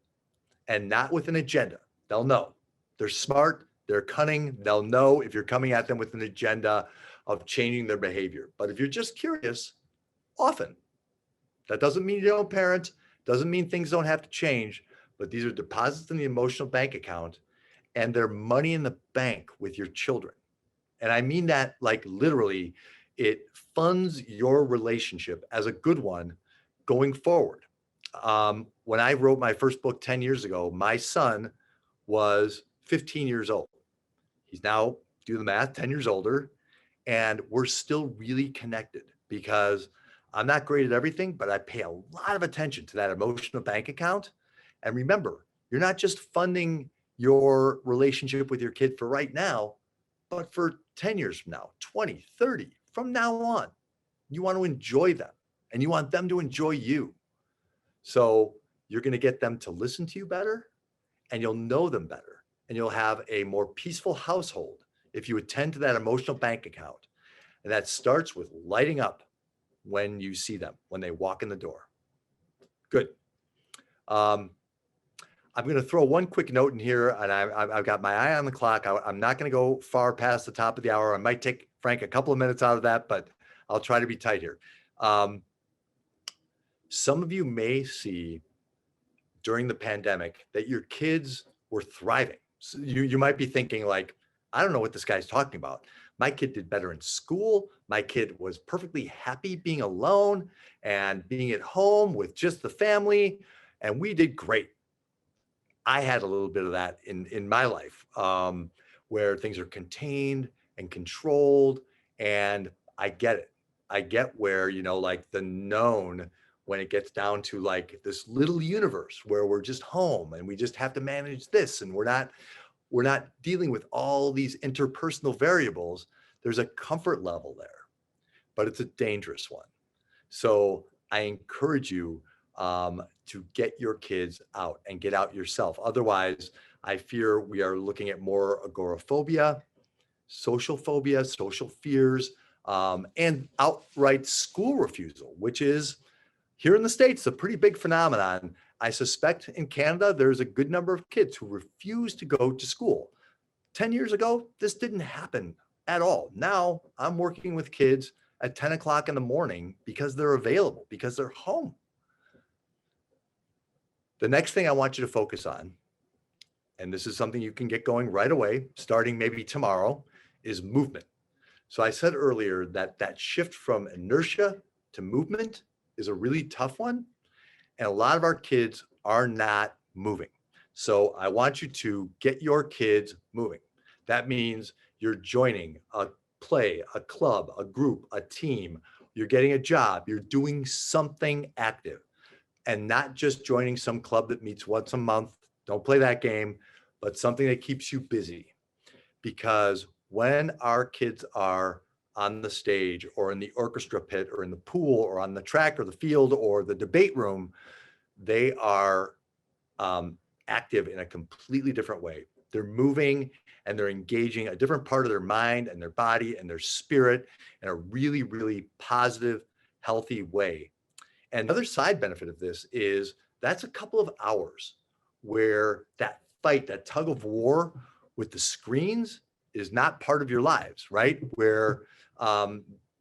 and not with an agenda. They'll know. They're smart, they're cunning, they'll know if you're coming at them with an agenda of changing their behavior. But if you're just curious, often, that doesn't mean you don't parent, doesn't mean things don't have to change, but these are deposits in the emotional bank account and they're money in the bank with your children. And I mean that like literally, it funds your relationship as a good one going forward. When I wrote my first book 10 years ago, my son was 15 years old. He's now, do the math, 10 years older, and we're still really connected because I'm not great at everything, but I pay a lot of attention to that emotional bank account. And remember, you're not just funding your relationship with your kid for right now, but for 10 years from now, 20, 30, from now on. You want to enjoy them and you want them to enjoy you. So you're going to get them to listen to you better and you'll know them better and you'll have a more peaceful household if you attend to that emotional bank account. And that starts with lighting up when you see them, when they walk in the door. Good. I'm going to throw one quick note in here, and I've got my eye on the clock. I'm not going to go far past the top of the hour. I might take Frank a couple of minutes out of that, but I'll try to be tight here. Some of you may see during the pandemic that your kids were thriving. So you might be thinking like, I don't know what this guy's talking about. My kid did better in school. My kid was perfectly happy being alone and being at home with just the family, and we did great. I had a little bit of that in my life, where things are contained and controlled, and I get it. I get where, you know, like the known, when it gets down to like this little universe where we're just home and we just have to manage this, and we're not dealing with all these interpersonal variables. There's a comfort level there, but it's a dangerous one. So I encourage you to get your kids out and get out yourself. Otherwise, I fear we are looking at more agoraphobia, social phobia, social fears, and outright school refusal, which is here in the States, a pretty big phenomenon. I suspect in Canada, there's a good number of kids who refuse to go to school. 10 years ago, this didn't happen at all. Now I'm working with kids at 10 o'clock in the morning because they're available, because they're home. The next thing I want you to focus on, and this is something you can get going right away, starting maybe tomorrow, is movement. So I said earlier that that shift from inertia to movement is a really tough one. And a lot of our kids are not moving. So I want you to get your kids moving. That means you're joining a play, a club, a group, a team. You're getting a job. You're doing something active, and not just joining some club that meets once a month. Don't play that game, but something that keeps you busy. Because when our kids are on the stage or in the orchestra pit or in the pool or on the track or the field or the debate room, they are active in a completely different way. They're moving and they're engaging a different part of their mind and their body and their spirit in a really, really positive, healthy way. And the other side benefit of this is that's a couple of hours where that fight, that tug of war with the screens is not part of your lives, right? Where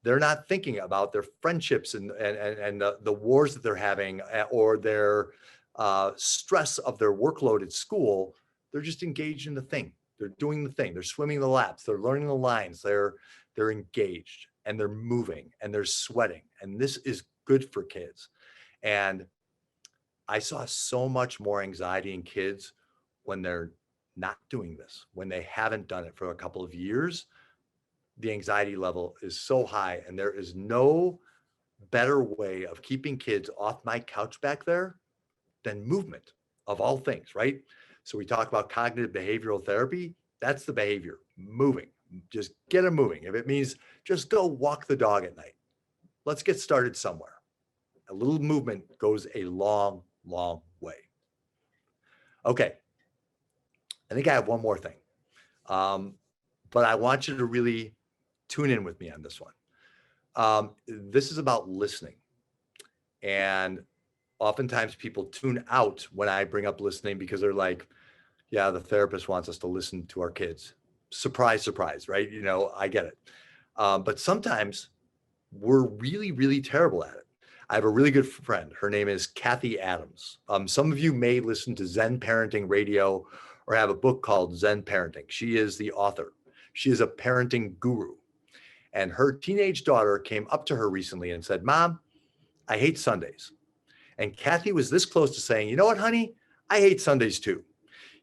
they're not thinking about their friendships and the wars that they're having or their stress of their workload at school. They're just engaged in the thing. They're doing the thing. They're swimming the laps. They're learning the lines. They're engaged and they're moving and they're sweating. And this is good for kids. And I saw so much more anxiety in kids when they're not doing this, when they haven't done it for a couple of years. The anxiety level is so high, and there is no better way of keeping kids off my couch back there than movement, of all things, right? So we talk about cognitive behavioral therapy. That's the behavior, moving. Just get them moving. If it means just go walk the dog at night, let's get started somewhere. A little movement goes a long, long way. Okay. I think I have one more thing, but I want you to really tune in with me on this one. This is about listening. And oftentimes people tune out when I bring up listening because they're like, yeah, the therapist wants us to listen to our kids. Surprise, surprise, right? You know, I get it. But sometimes we're really, really terrible at it. I have a really good friend. Her name is Kathy Adams. Some of you may listen to Zen Parenting Radio or have a book called Zen Parenting. She is the author. She is a parenting guru. And her teenage daughter came up to her recently and said, "Mom, I hate Sundays." And Kathy was this close to saying, "You know what, honey? I hate Sundays too.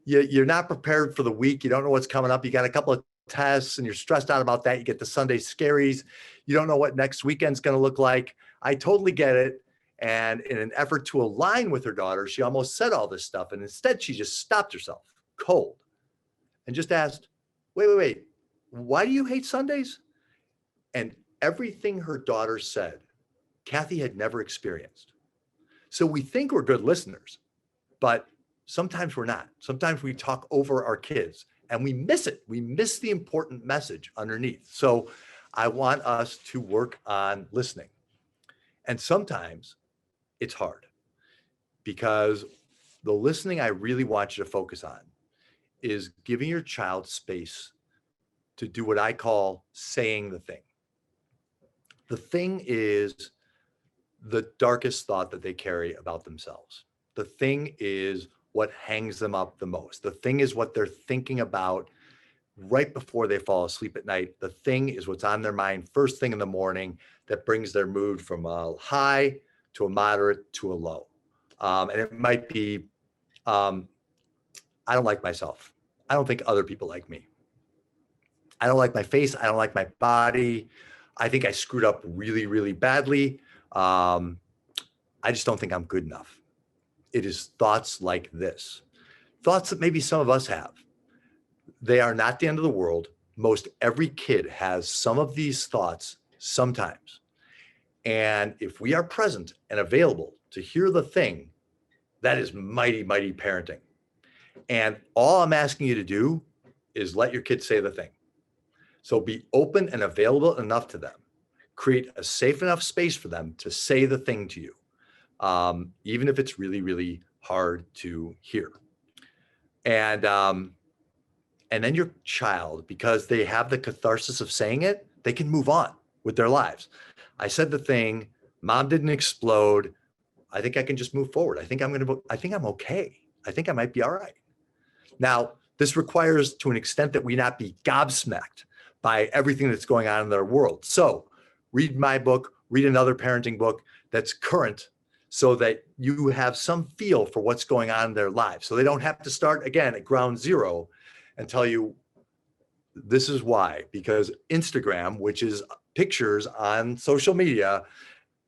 You're not prepared for the week. You don't know what's coming up. You got a couple of tests and you're stressed out about that. You get the Sunday scaries. You don't know what next weekend's going to look like. I totally get it." And in an effort to align with her daughter, she almost said all this stuff. And instead, she just stopped herself cold and just asked, wait, why do you hate Sundays? And everything her daughter said, Kathy had never experienced. So we think we're good listeners, but sometimes we're not. Sometimes we talk over our kids and we miss it. We miss the important message underneath. So I want us to work on listening. And sometimes it's hard because the listening I really want you to focus on is giving your child space to do what I call saying the thing. The thing is the darkest thought that they carry about themselves. The thing is what hangs them up the most. The thing is what they're thinking about right before they fall asleep at night. The thing is what's on their mind first thing in the morning that brings their mood from a high to a moderate to a low. And it might be, I don't like myself. I don't think other people like me. I don't like my face. I don't like my body. I think I screwed up really, really badly. I just don't think I'm good enough. It is thoughts like this. Thoughts that maybe some of us have. They are not the end of the world. Most every kid has some of these thoughts sometimes. And if we are present and available to hear the thing, that is mighty, mighty parenting. And all I'm asking you to do is let your kids say the thing. So be open and available enough to them. Create a safe enough space for them to say the thing to you, even if it's really, really hard to hear. And then your child, because they have the catharsis of saying it, they can move on with their lives. I said the thing, Mom didn't explode. I think I can just move forward. I think I'm okay. I think I might be all right. Now, this requires to an extent that we not be gobsmacked by everything that's going on in their world. So read my book, read another parenting book that's current so that you have some feel for what's going on in their lives. So they don't have to start again at ground zero and tell you this is why, because Instagram, which is pictures on social media,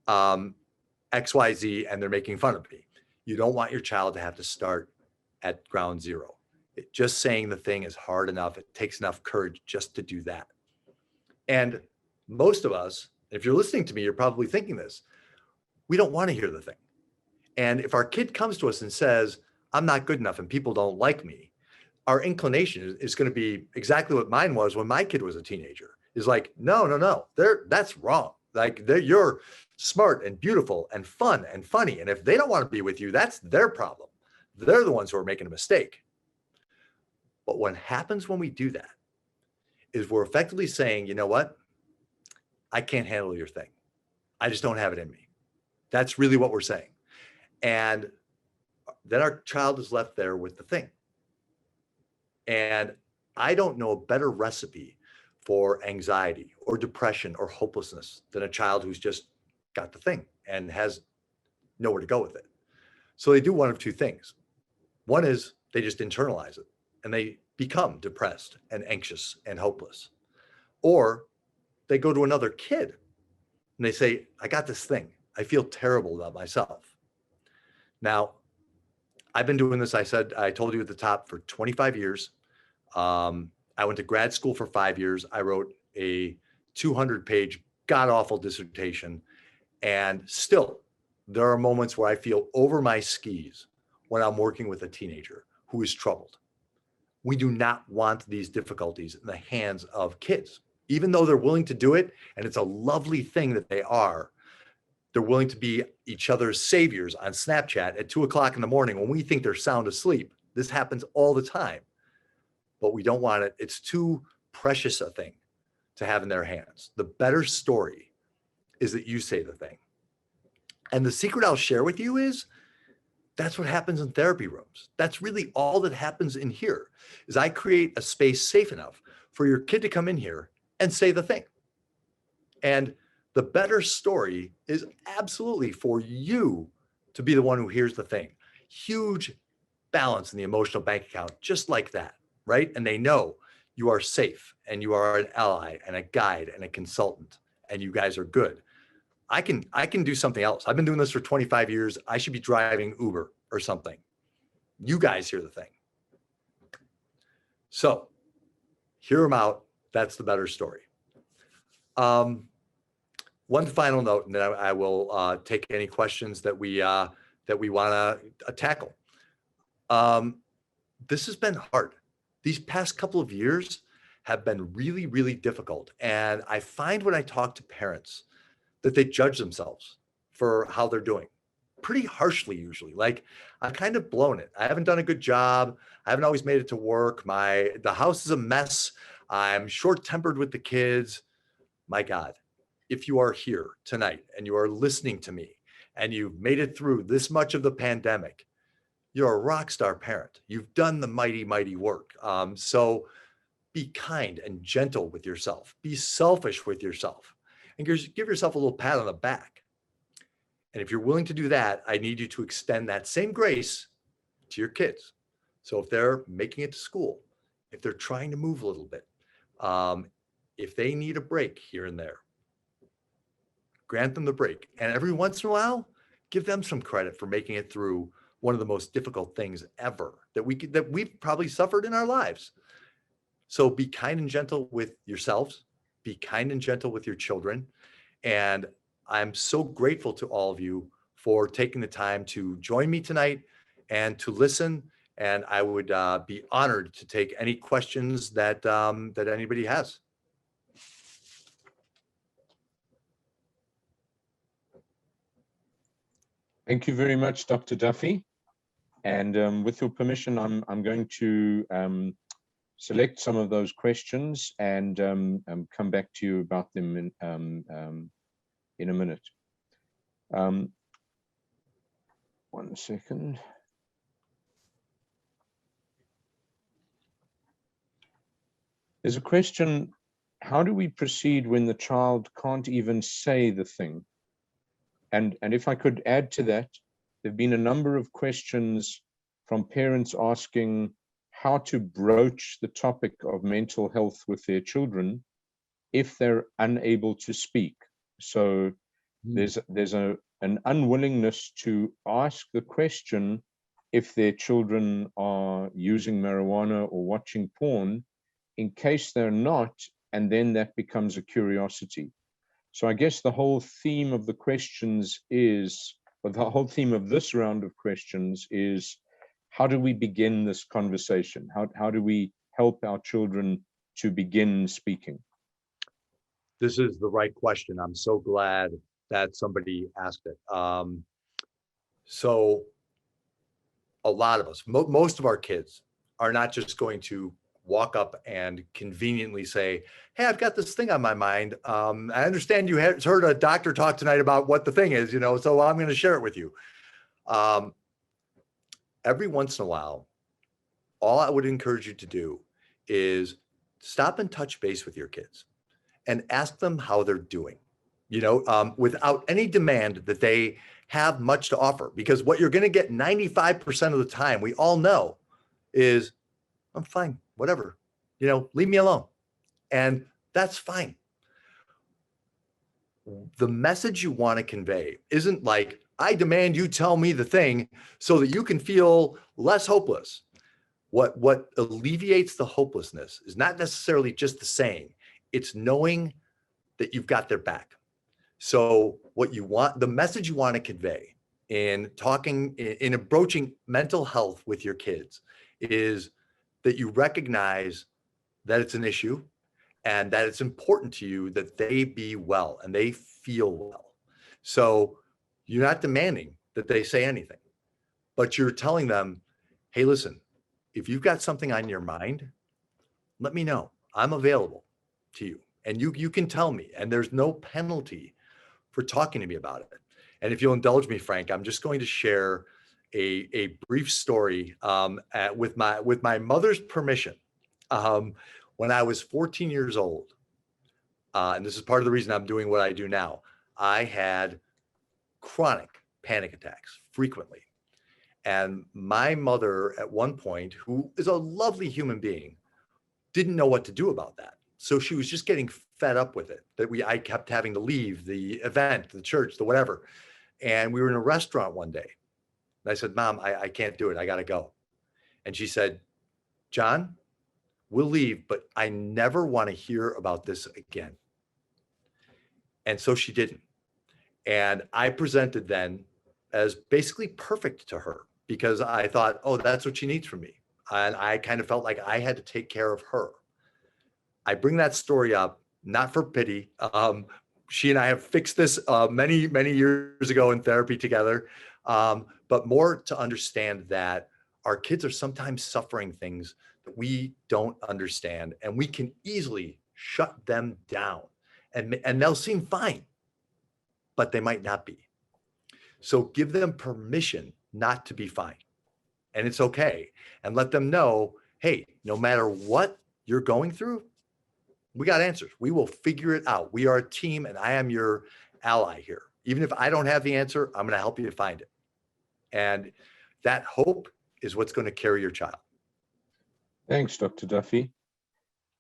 XYZ, and they're making fun of me. You don't want your child to have to start at ground zero. Just saying the thing is hard enough. It takes enough courage just to do that. And most of us, if you're listening to me, you're probably thinking this. We don't want to hear the thing. And if our kid comes to us and says, I'm not good enough and people don't like me, our inclination is going to be exactly what mine was when my kid was a teenager. Is like, no, that's wrong. Like you're smart and beautiful and fun and funny. And if they don't want to be with you, that's their problem. They're the ones who are making a mistake. But what happens when we do that is we're effectively saying, you know what? I can't handle your thing. I just don't have it in me. That's really what we're saying. And then our child is left there with the thing. And I don't know a better recipe for anxiety or depression or hopelessness than a child who's just got the thing and has nowhere to go with it. So they do one of two things. One is they just internalize it and they become depressed and anxious and hopeless. Or they go to another kid and they say, I got this thing. I feel terrible about myself. Now, I've been doing this, I told you at the top, for 25 years. I went to grad school for 5 years. I wrote a 200-page god-awful dissertation. And still, there are moments where I feel over my skis when I'm working with a teenager who is troubled. We do not want these difficulties in the hands of kids. Even though they're willing to do it, and it's a lovely thing that they're willing to be each other's saviors on Snapchat at 2 o'clock in the morning when we think they're sound asleep. This happens all the time, but we don't want it. It's too precious a thing to have in their hands. The better story is that you say the thing. And the secret I'll share with you is that's what happens in therapy rooms. That's really all that happens in here, is I create a space safe enough for your kid to come in here and say the thing. And the better story is absolutely for you to be the one who hears the thing. Huge balance in the emotional bank account, just like that, right? And they know you are safe and you are an ally and a guide and a consultant and you guys are good. I can do something else. I've been doing this for 25 years. I should be driving Uber or something. You guys hear the thing. So hear them out. That's the better story. One final note, and then I will take any questions that we want to tackle. This has been hard. These past couple of years have been really, really difficult. And I find when I talk to parents that they judge themselves for how they're doing pretty harshly usually. Like, I've kind of blown it. I haven't done a good job. I haven't always made it to work. The house is a mess. I'm short-tempered with the kids. My God, if you are here tonight and you are listening to me and you've made it through this much of the pandemic, you're a rock star parent. You've done the mighty, mighty work. So be kind and gentle with yourself. Be selfish with yourself and give yourself a little pat on the back. And if you're willing to do that, I need you to extend that same grace to your kids. So if they're making it to school, if they're trying to move a little bit, if they need a break here and there, grant them the break. And every once in a while, give them some credit for making it through one of the most difficult things ever that we've probably suffered in our lives. So be kind and gentle with yourselves, be kind and gentle with your children. And I'm so grateful to all of you for taking the time to join me tonight and to listen. And I would be honored to take any questions that anybody has. Thank you very much, Dr. Duffy. And with your permission, I'm going to select some of those questions and come back to you about them in a minute. 1 second. There's a question: how do we proceed when the child can't even say the thing? And if I could add to that, there have been a number of questions from parents asking how to broach the topic of mental health with their children if they're unable to speak. So there's an unwillingness to ask the question if their children are using marijuana or watching porn, in case they're not, and then that becomes a curiosity. So I guess the whole theme of the questions is, or the whole theme of this round of questions is, how do we begin this conversation? How do we help our children to begin speaking? This is the right question. I'm so glad that somebody asked it. So a lot of us, most of our kids are not just going to walk up and conveniently say, hey, I've got this thing on my mind. I understand you heard a doctor talk tonight about what the thing is, so I'm going to share it with you. Every once in a while, all I would encourage you to do is stop and touch base with your kids and ask them how they're doing, without any demand that they have much to offer. Because what you're going to get 95% of the time, we all know, is I'm fine, whatever, leave me alone. And that's fine. The message you want to convey isn't like, I demand you tell me the thing so that you can feel less hopeless. What alleviates the hopelessness is not necessarily just the saying, it's knowing that you've got their back. So what you want, the message you want to convey in talking, in approaching mental health with your kids is that you recognize that it's an issue and that it's important to you that they be well and they feel well. So you're not demanding that they say anything, but you're telling them, hey, listen, if you've got something on your mind, let me know. I'm available to you. And you can tell me, and there's no penalty for talking to me about it. And if you'll indulge me, Frank, I'm just going to share a brief story with my mother's permission. When I was 14 years old, and this is part of the reason I'm doing what I do now, I had chronic panic attacks frequently. And my mother at one point, who is a lovely human being, didn't know what to do about that. So she was just getting fed up with it, that I kept having to leave the event, the church, the whatever. And we were in a restaurant one day. And I said, Mom, I can't do it. I got to go. And she said, John, we'll leave, but I never want to hear about this again. And so she didn't. And I presented then as basically perfect to her because I thought, oh, that's what she needs from me. And I kind of felt like I had to take care of her. I bring that story up, not for pity. She and I have fixed this many, many years ago in therapy together, but more to understand that our kids are sometimes suffering things that we don't understand, and we can easily shut them down, and they'll seem fine, but they might not be. So give them permission not to be fine, and it's okay, and let them know, hey, no matter what you're going through, we got answers. We will figure it out. We are a team, and I am your ally here. Even if I don't have the answer, I'm going to help you to find it. And that hope is what's going to carry your child. Thanks, Dr. Duffy.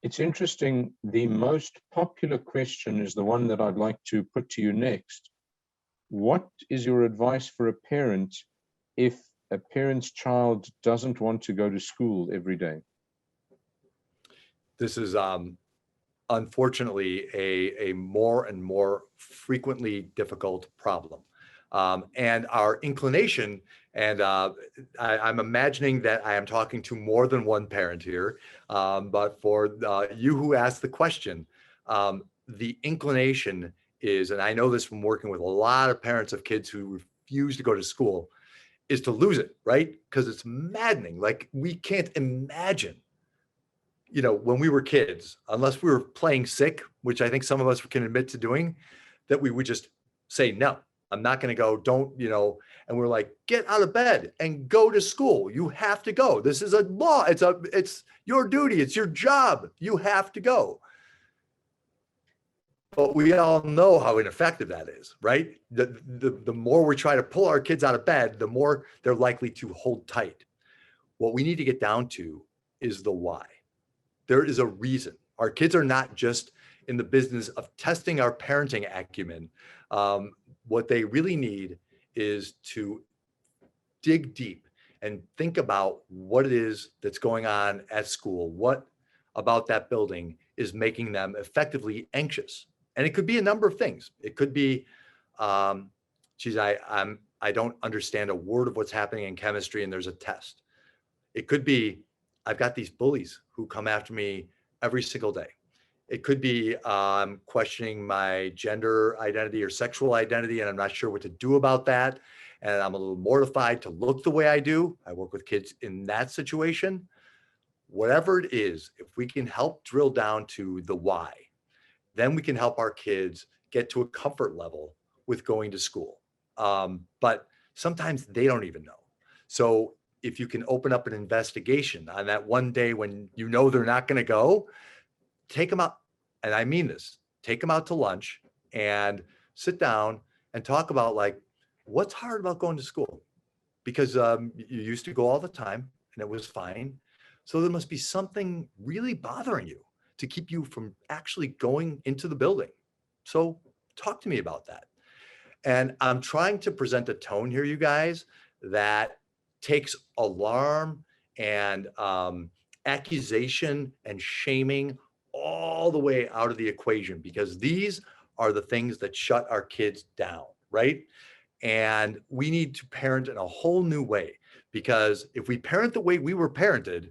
It's interesting. The most popular question is the one that I'd like to put to you next. What is your advice for a parent if a parent's child doesn't want to go to school every day? This is unfortunately a more and more frequently difficult problem. And our inclination, and I'm imagining that I am talking to more than one parent here, but for you who asked the question, the inclination is, and I know this from working with a lot of parents of kids who refuse to go to school, is to lose it, right? Because it's maddening. Like, we can't imagine, when we were kids, unless we were playing sick, which I think some of us can admit to doing, that we would just say, no, I'm not going to go. Don't, and we're like, get out of bed and go to school. You have to go. This is a law. It's your duty. It's your job. You have to go. But we all know how ineffective that is, right? The more we try to pull our kids out of bed, the more they're likely to hold tight. What we need to get down to is the why. There is a reason. Our kids are not just in the business of testing our parenting acumen. What they really need is to dig deep and think about what it is that's going on at school. What about that building is making them effectively anxious? And it could be a number of things. It could be, geez, I don't understand a word of what's happening in chemistry and there's a test. It could be, I've got these bullies who come after me every single day. It could be questioning my gender identity or sexual identity, and I'm not sure what to do about that. And I'm a little mortified to look the way I do. I work with kids in that situation. Whatever it is, if we can help drill down to the why, then we can help our kids get to a comfort level with going to school. But sometimes they don't even know. So if you can open up an investigation on that one day when you know they're not going to go, take them out. And I mean this, take them out to lunch and sit down and talk about, like, what's hard about going to school? Because you used to go all the time and it was fine. So there must be something really bothering you to keep you from actually going into the building. So talk to me about that. And I'm trying to present a tone here, you guys, that takes alarm and accusation and shaming all the way out of the equation, because these are the things that shut our kids down, right? And we need to parent in a whole new way, because if we parent the way we were parented,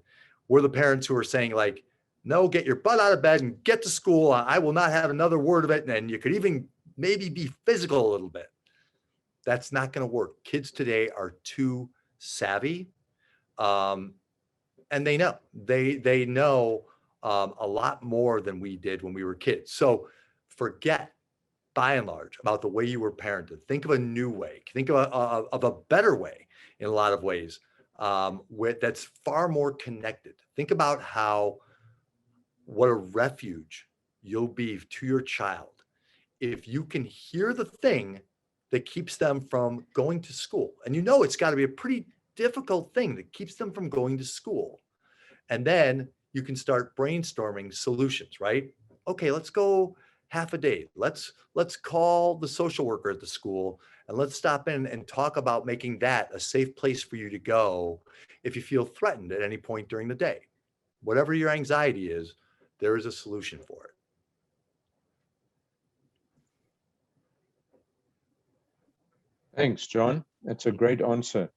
we're the parents who are saying, like, no, get your butt out of bed and get to school. I will not have another word of it. And you could even maybe be physical a little bit. That's not going to work. Kids today are too savvy. And they know, they know a lot more than we did when we were kids. So forget, by and large, about the way you were parented. Think of a new way. Think of a better way in a lot of ways, that's far more connected. Think about what a refuge you'll be to your child if you can hear the thing that keeps them from going to school. And you know it's got to be a pretty difficult thing that keeps them from going to school. And then you can start brainstorming solutions, right? Okay, let's go half a day. Let's call the social worker at the school and let's stop in and talk about making that a safe place for you to go if you feel threatened at any point during the day. Whatever your anxiety is, there is a solution for it. Thanks, John. That's a great answer.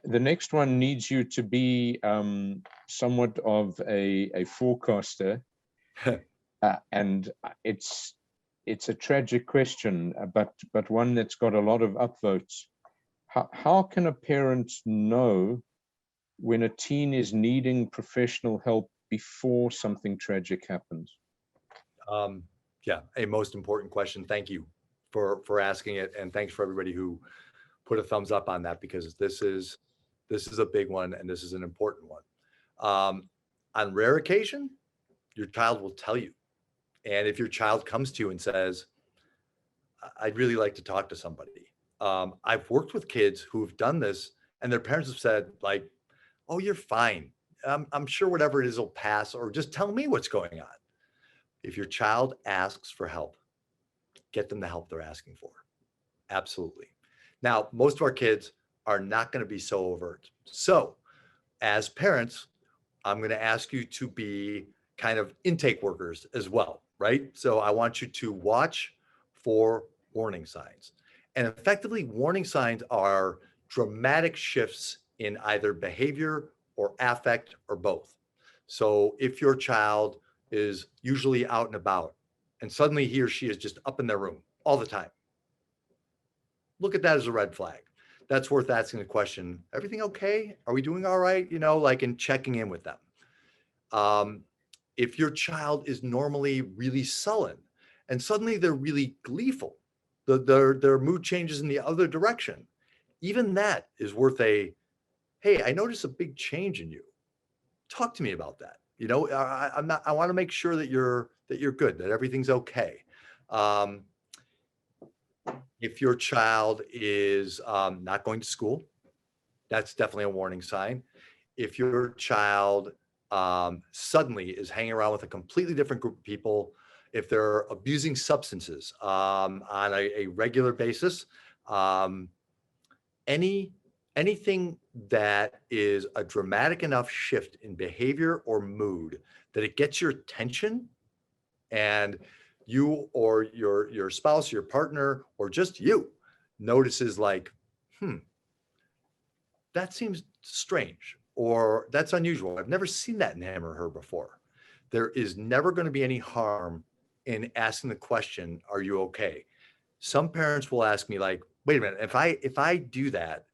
The next one needs you to be somewhat of a forecaster. And it's a tragic question, but one that's got a lot of upvotes. How can a parent know when a teen is needing professional help before something tragic happens? Yeah, a most important question. Thank you for asking it, and thanks for everybody who put a thumbs up on that, because this is a big one and this is an important one. On rare occasion, your child will tell you. And if your child comes to you and says, I'd really like to talk to somebody. I've worked with kids who've done this and their parents have said, like, oh, you're fine. I'm sure whatever it is will pass, or just tell me what's going on. If your child asks for help, get them the help they're asking for. Absolutely. Now, most of our kids are not going to be so overt. So as parents, I'm going to ask you to be kind of intake workers as well, right? So I want you to watch for warning signs. And effectively, warning signs are dramatic shifts in either behavior or affect or both. So if your child is usually out and about and suddenly he or she is just up in their room all the time, look at that as a red flag. That's worth asking the question, everything okay? Are we doing all right? You know, like, in checking in with them. If your child is normally really sullen and suddenly they're really gleeful, their mood changes in the other direction, even that is worth a, hey, I noticed a big change in you. Talk to me about that. You know, I want to make sure that you're good, that everything's okay. If your child is not going to school, that's definitely a warning sign. If your child suddenly is hanging around with a completely different group of people, if they're abusing substances on a regular basis, anything that is a dramatic enough shift in behavior or mood that it gets your attention, and you or your spouse, your partner, or just you notices, like, that seems strange. or that's unusual. I've never seen that in him or her before. There is never going to be any harm in asking the question, are you okay? Some parents will ask me like, wait a minute, if I do that,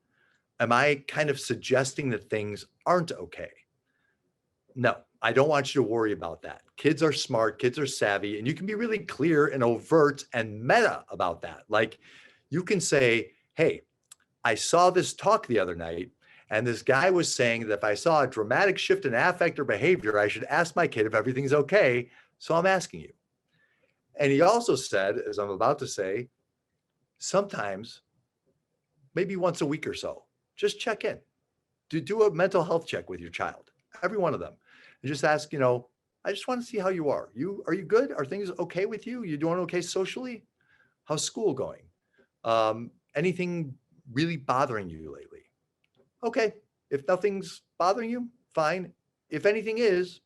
am I kind of suggesting that things aren't okay? No, I don't want you to worry about that. Kids are smart, kids are savvy, and you can be really clear and overt and meta about that. Like you can say, hey, I saw this talk the other night, and this guy was saying that if I saw a dramatic shift in affect or behavior, I should ask my kid if everything's okay. So I'm asking you. And he also said, as I'm about to say, sometimes, maybe once a week or so, just check in. Do a mental health check with your child, every one of them. And just ask, I just want to see how you are. Are you good? Are things okay with you? You doing okay socially? How's school going? Anything really bothering you lately? Okay. If nothing's bothering you, fine. If anything is,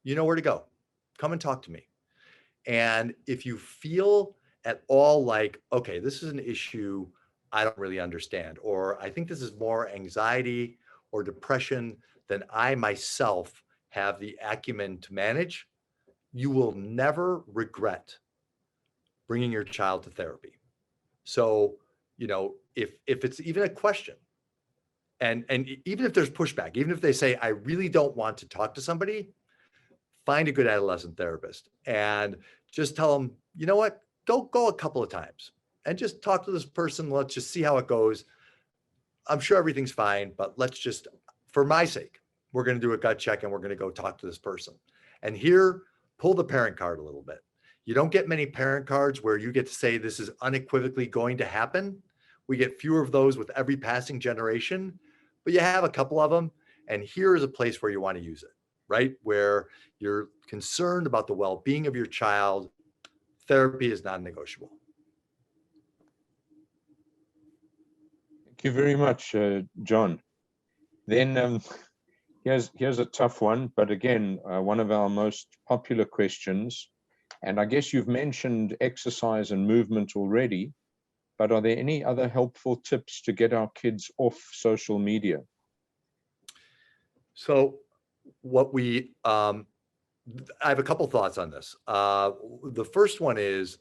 you know where to go. Come and talk to me. And if you feel at all like, okay, this is an issue I don't really understand, or I think this is more anxiety or depression than I myself have the acumen to manage, you will never regret bringing your child to therapy. So, if it's even a question, and even if there's pushback, even if they say, I really don't want to talk to somebody, find a good adolescent therapist and just tell them, you know what, go a couple of times and just talk to this person. Let's just see how it goes. I'm sure everything's fine, but let's just, for my sake, we're going to do a gut check and we're going to go talk to this person. And here, pull the parent card a little bit. You don't get many parent cards where you get to say this is unequivocally going to happen. We get fewer of those with every passing generation, but you have a couple of them. And here is a place where you want to use it, right? Where you're concerned about the well-being of your child. Therapy is non-negotiable. Thank you very much, John. Then here's a tough one, but again, one of our most popular questions. And I guess you've mentioned exercise and movement already, but are there any other helpful tips to get our kids off social media? So I have a couple thoughts on this. The first one is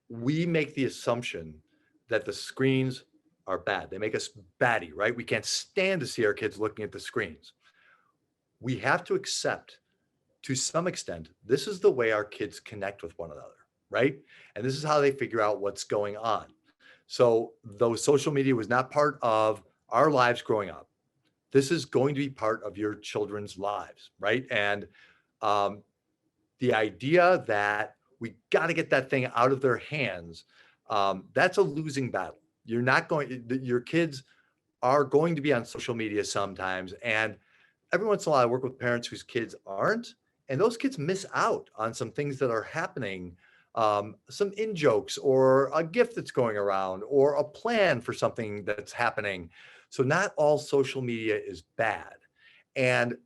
we make the assumption that the screens are bad. They make us batty, right? We can't stand to see our kids looking at the screens. We have to accept, to some extent, this is the way our kids connect with one another, right? And this is how they figure out what's going on. So though social media was not part of our lives growing up, this is going to be part of your children's lives, right? And the idea that we got to get that thing out of their hands, that's a losing battle. Your kids are going to be on social media sometimes. And every once in a while I work with parents whose kids aren't, and those kids miss out on some things that are happening, some in-jokes or a gift that's going around or a plan for something that's happening. So not all social media is bad. And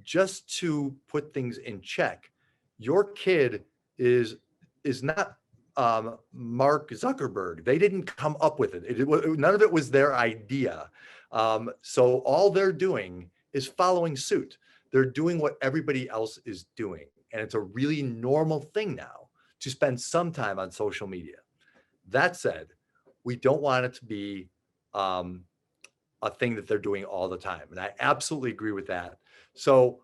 just to put things in check, your kid is not Mark Zuckerberg. They didn't come up with it. None of it was their idea. So all they're doing is following suit. They're doing what everybody else is doing. And it's a really normal thing now to spend some time on social media. That said, we don't want it to be a thing that they're doing all the time. And I absolutely agree with that. So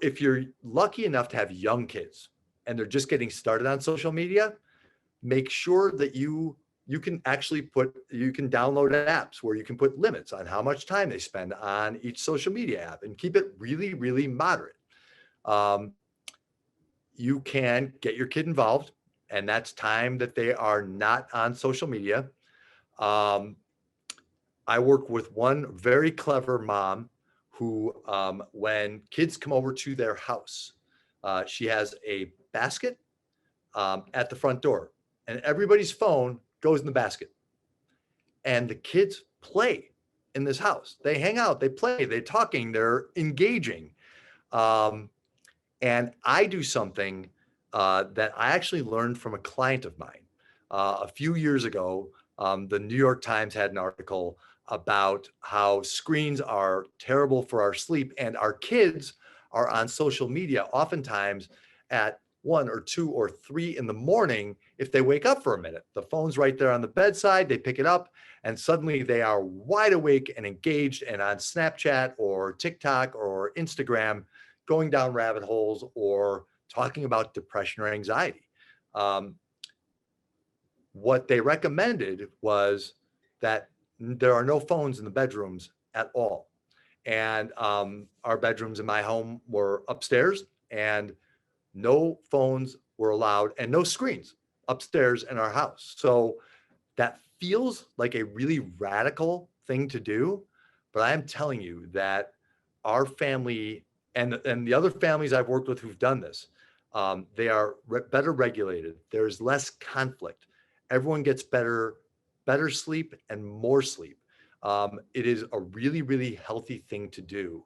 if you're lucky enough to have young kids and they're just getting started on social media, make sure that you can actually you can download apps where you can put limits on how much time they spend on each social media app and keep it really, really moderate. You can get your kid involved, and that's time that they are not on social media. I work with one very clever mom who, when kids come over to their house, she has a basket at the front door, and everybody's phone goes in the basket. And the kids play in this house. They hang out, they play, they're talking, they're engaging. And I do something that I actually learned from a client of mine. A few years ago, the New York Times had an article about how screens are terrible for our sleep, and our kids are on social media oftentimes at 1 or 2 or 3 in the morning. If they wake up for a minute, the phone's right there on the bedside, they pick it up, and suddenly they are wide awake and engaged and on Snapchat or TikTok or Instagram, going down rabbit holes or talking about depression or anxiety. What they recommended was that there are no phones in the bedrooms at all. And our bedrooms in my home were upstairs, and no phones were allowed and no screens upstairs in our house. So that feels like a really radical thing to do, but I am telling you that our family and the other families I've worked with who've done this, they are better regulated. There's less conflict. Everyone gets better sleep and more sleep. It is a really, really healthy thing to do.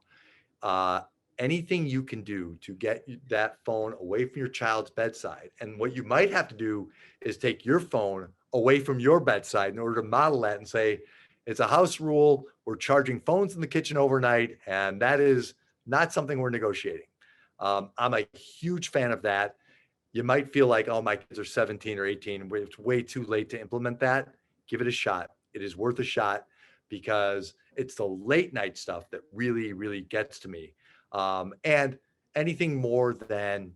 Anything you can do to get that phone away from your child's bedside. And what you might have to do is take your phone away from your bedside in order to model that and say, it's a house rule. We're charging phones in the kitchen overnight, and that is not something we're negotiating. I'm a huge fan of that. You might feel like, oh, my kids are 17 or 18. It's way too late to implement that. Give it a shot. It is worth a shot, because it's the late night stuff that really, really gets to me. And anything more than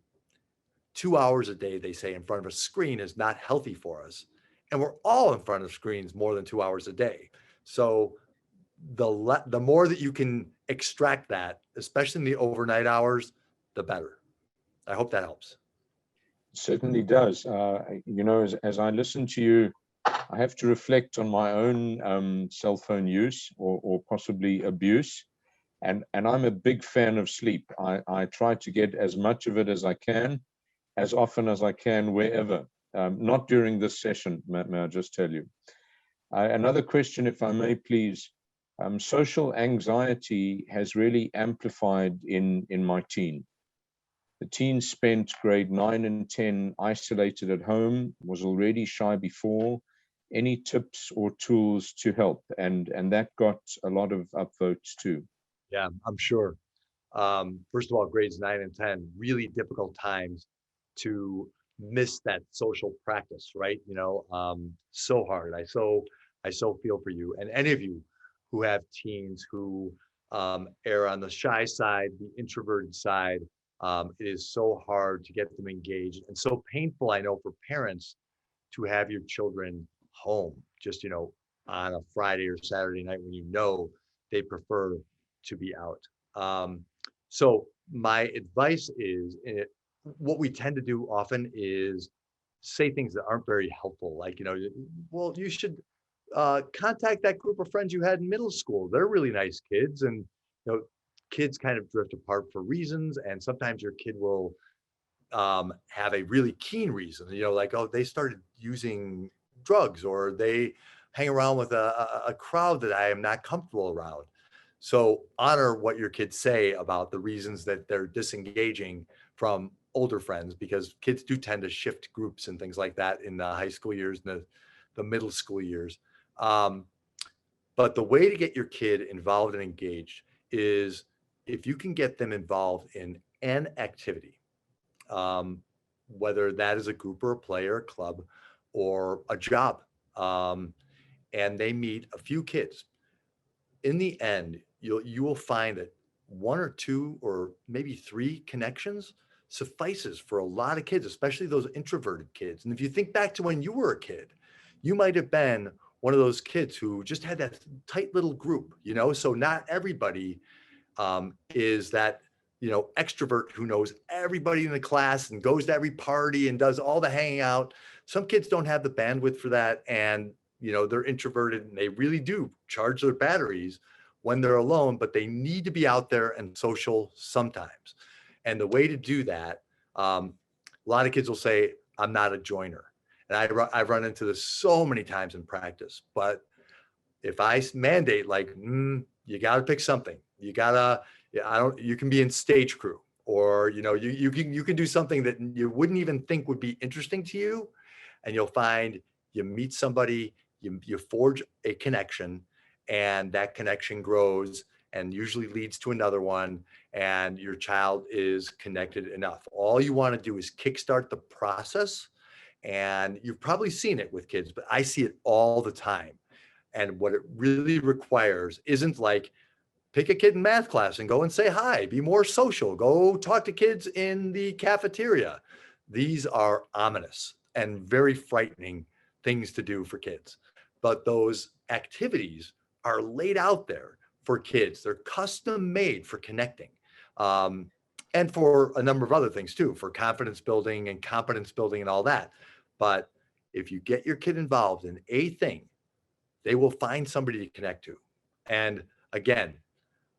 2 hours a day, they say, in front of a screen is not healthy for us. And we're all in front of screens more than 2 hours a day. So the more that you can extract that, especially in the overnight hours, the better. I hope that helps. It certainly does. You know, as I listen to you, I have to reflect on my own cell phone use or possibly abuse. And I'm a big fan of sleep. I try to get as much of it as I can, as often as I can, wherever. Not during this session, may I just tell you. Another question, if I may, please. Social anxiety has really amplified in my teen. The teen spent grade 9 and 10 isolated at home, was already shy before. Any tips or tools to help? And that got a lot of upvotes too. Yeah, I'm sure. First of all, grades 9 and 10, really difficult times to miss that social practice, right? You know, so hard. I so feel for you. And any of you who have teens who err on the shy side, the introverted side, it is so hard to get them engaged, and so painful, I know, for parents to have your children home just, you know, on a Friday or Saturday night when you know they prefer to be out. So my advice is, what we tend to do often is say things that aren't very helpful. Like, you know, well, you should contact that group of friends you had in middle school. They're really nice kids. And, you know, kids kind of drift apart for reasons. And sometimes your kid will have a really keen reason, you know, like, oh, they started using drugs, or they hang around with a crowd that I am not comfortable around. So honor what your kids say about the reasons that they're disengaging from older friends, because kids do tend to shift groups and things like that in the high school years and the middle school years. But the way to get your kid involved and engaged is if you can get them involved in an activity, whether that is a group or a play or a club or a job, and they meet a few kids. In the end, you will find that 1 or 2 or maybe 3 connections suffices for a lot of kids, especially those introverted kids. And if you think back to when you were a kid, you might have been one of those kids who just had that tight little group, you know. So not everybody is that, you know, extrovert who knows everybody in the class and goes to every party and does all the hanging out. Some kids don't have the bandwidth for that, and, you know, they're introverted and they really do charge their batteries when they're alone, but they need to be out there and social sometimes. And the way to do that, a lot of kids will say, I'm not a joiner. And I've run into this so many times in practice. But if I mandate, like, you got to pick something, you can be in stage crew, or, you know, you can do something that you wouldn't even think would be interesting to you, and you'll find you meet somebody, you forge a connection, and that connection grows and usually leads to another one, and your child is connected enough. All you want to do is kickstart the process. And you've probably seen it with kids, but I see it all the time. And what it really requires isn't like pick a kid in math class and go and say hi, be more social, go talk to kids in the cafeteria. These are ominous and very frightening things to do for kids. But those activities are laid out there for kids. They're custom made for connecting. And for a number of other things too, for confidence building and competence building and all that. But if you get your kid involved in a thing, they will find somebody to connect to. And again,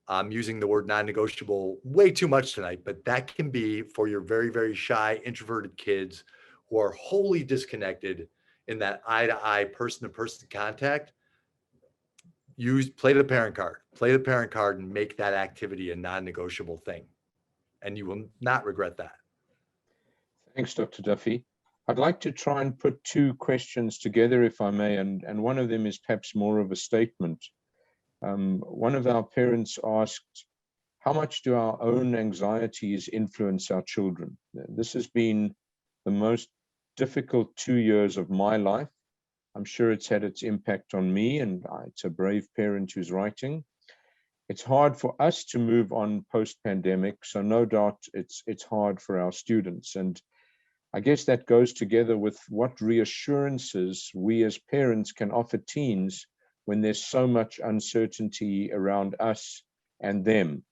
I'm using the word non-negotiable way too much tonight, but that can be for your very, very shy, introverted kids who are wholly disconnected in that eye-to-eye, person-to-person contact. Play the parent card and make that activity a non-negotiable thing. And you will not regret that. Thanks, Dr. Duffy. I'd like to try and put two questions together, if I may, and one of them is perhaps more of a statement. One of our parents asked, how much do our own anxieties influence our children? This has been the most difficult 2 years of my life. I'm sure it's had its impact on me, and it's a brave parent who's writing. It's hard for us to move on post-pandemic, so no doubt it's hard for our students. And I guess that goes together with what reassurances we as parents can offer teens when there's so much uncertainty around us and them.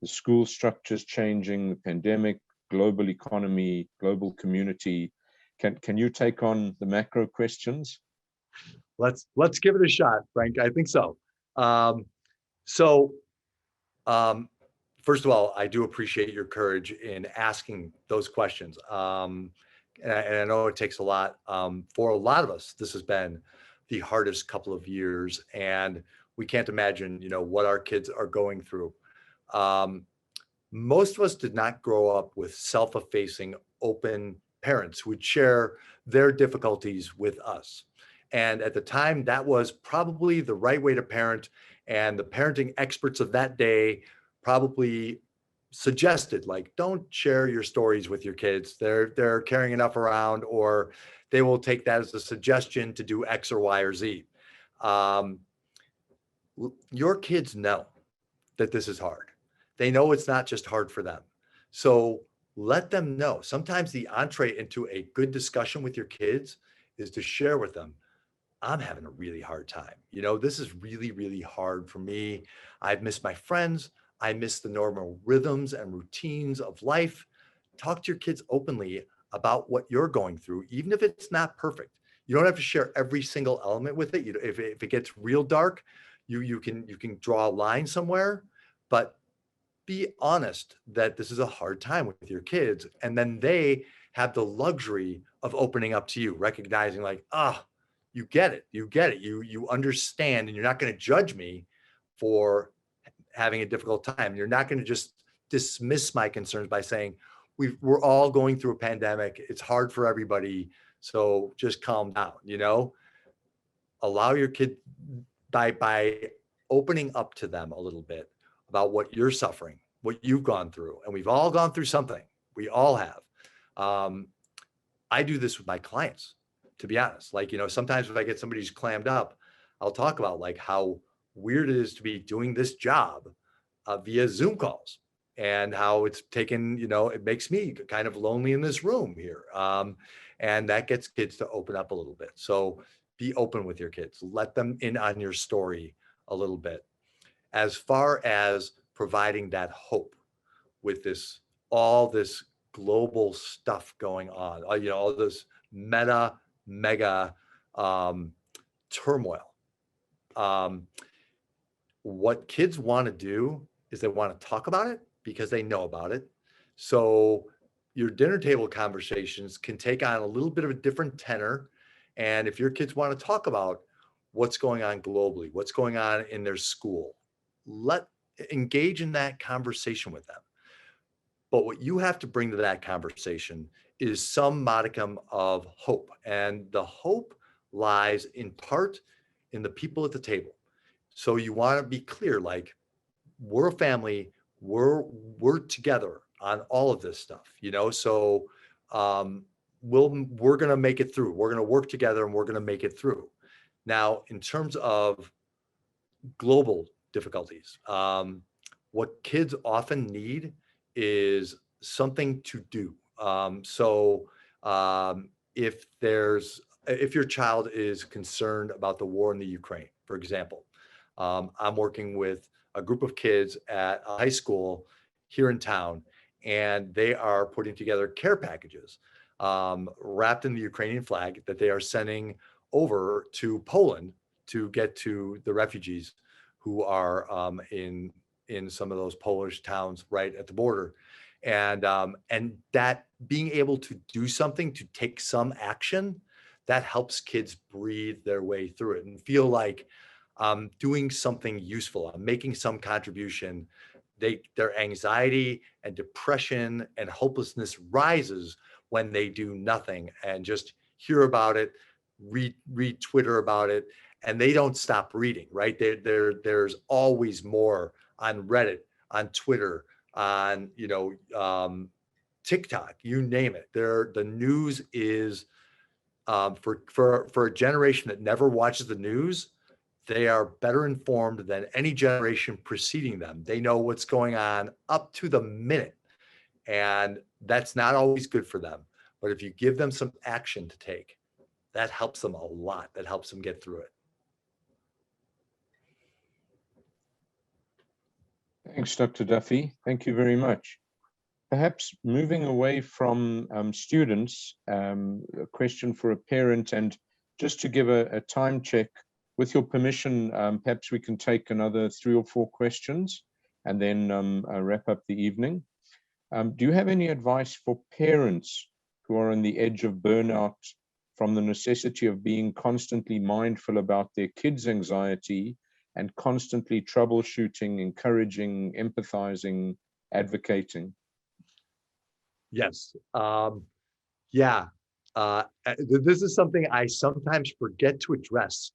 The school structure's changing, the pandemic, global economy, global community. Can you take on the macro questions? Let's give it a shot, Frank. I think so. First of all, I do appreciate your courage in asking those questions. And I know it takes a lot. For a lot of us, this has been the hardest couple of years, and we can't imagine, what our kids are going through. Most of us did not grow up with self-effacing, open parents who would share their difficulties with us. And at the time, that was probably the right way to parent. And the parenting experts of that day probably suggested, like, don't share your stories with your kids. They're carrying enough around, or they will take that as a suggestion to do X or Y or Z. Your kids know that this is hard. They know it's not just hard for them. So let them know. Sometimes the entree into a good discussion with your kids is to share with them, I'm having a really hard time. This is really, really hard for me. I've missed my friends. I miss the normal rhythms and routines of life. Talk to your kids openly about what you're going through, even if it's not perfect. You don't have to share every single element with it. If it gets real dark, you can draw a line somewhere, but be honest that this is a hard time with your kids. And then they have the luxury of opening up to you, recognizing like, you get it. You understand, and you're not going to judge me for having a difficult time. You're not going to just dismiss my concerns by saying, we're all going through a pandemic. It's hard for everybody. So just calm down, allow your kid by opening up to them a little bit about what you're suffering, what you've gone through. And we've all gone through something. We all have. I do this with my clients, to be honest. Like, sometimes if I get somebody who's clammed up, I'll talk about like how weird it is to be doing this job via Zoom calls, and how it's taken, it makes me kind of lonely in this room here. And that gets kids to open up a little bit. So be open with your kids. Let them in on your story a little bit. As far as providing that hope with all this global stuff going on, all this mega turmoil. What kids want to do is they want to talk about it because they know about it. So your dinner table conversations can take on a little bit of a different tenor. And if your kids want to talk about what's going on globally, what's going on in their school, engage in that conversation with them. But what you have to bring to that conversation is some modicum of hope. And the hope lies in part in the people at the table. So you want to be clear, like, we're a family, we're together on all of this stuff, so we're going to make it through. We're going to work together and we're going to make it through. Now, in terms of global difficulties, what kids often need is something to do. If your child is concerned about the war in the Ukraine, for example, I'm working with a group of kids at a high school here in town, and they are putting together care packages wrapped in the Ukrainian flag that they are sending over to Poland to get to the refugees who are in some of those Polish towns right at the border. And that being able to do something, to take some action, that helps kids breathe their way through it and feel like doing something useful. I'm making some contribution. Their anxiety and depression and hopelessness rises when they do nothing and just hear about it, read Twitter about it, and they don't stop reading, right? There's always more on Reddit, on Twitter, on TikTok, you name it. The news is for a generation that never watches the news. They are better informed than any generation preceding them. They know what's going on up to the minute, and that's not always good for them. But if you give them some action to take, that helps them a lot. That helps them get through it. Thanks, Dr. Duffy. Thank you very much. Perhaps moving away from students, a question for a parent, and just to give a time check, with your permission, perhaps we can take another 3 or 4 questions and then wrap up the evening. Do you have any advice for parents who are on the edge of burnout from the necessity of being constantly mindful about their kids' anxiety and constantly troubleshooting, encouraging, empathizing, advocating? Yes. Yeah. This is something I sometimes forget to address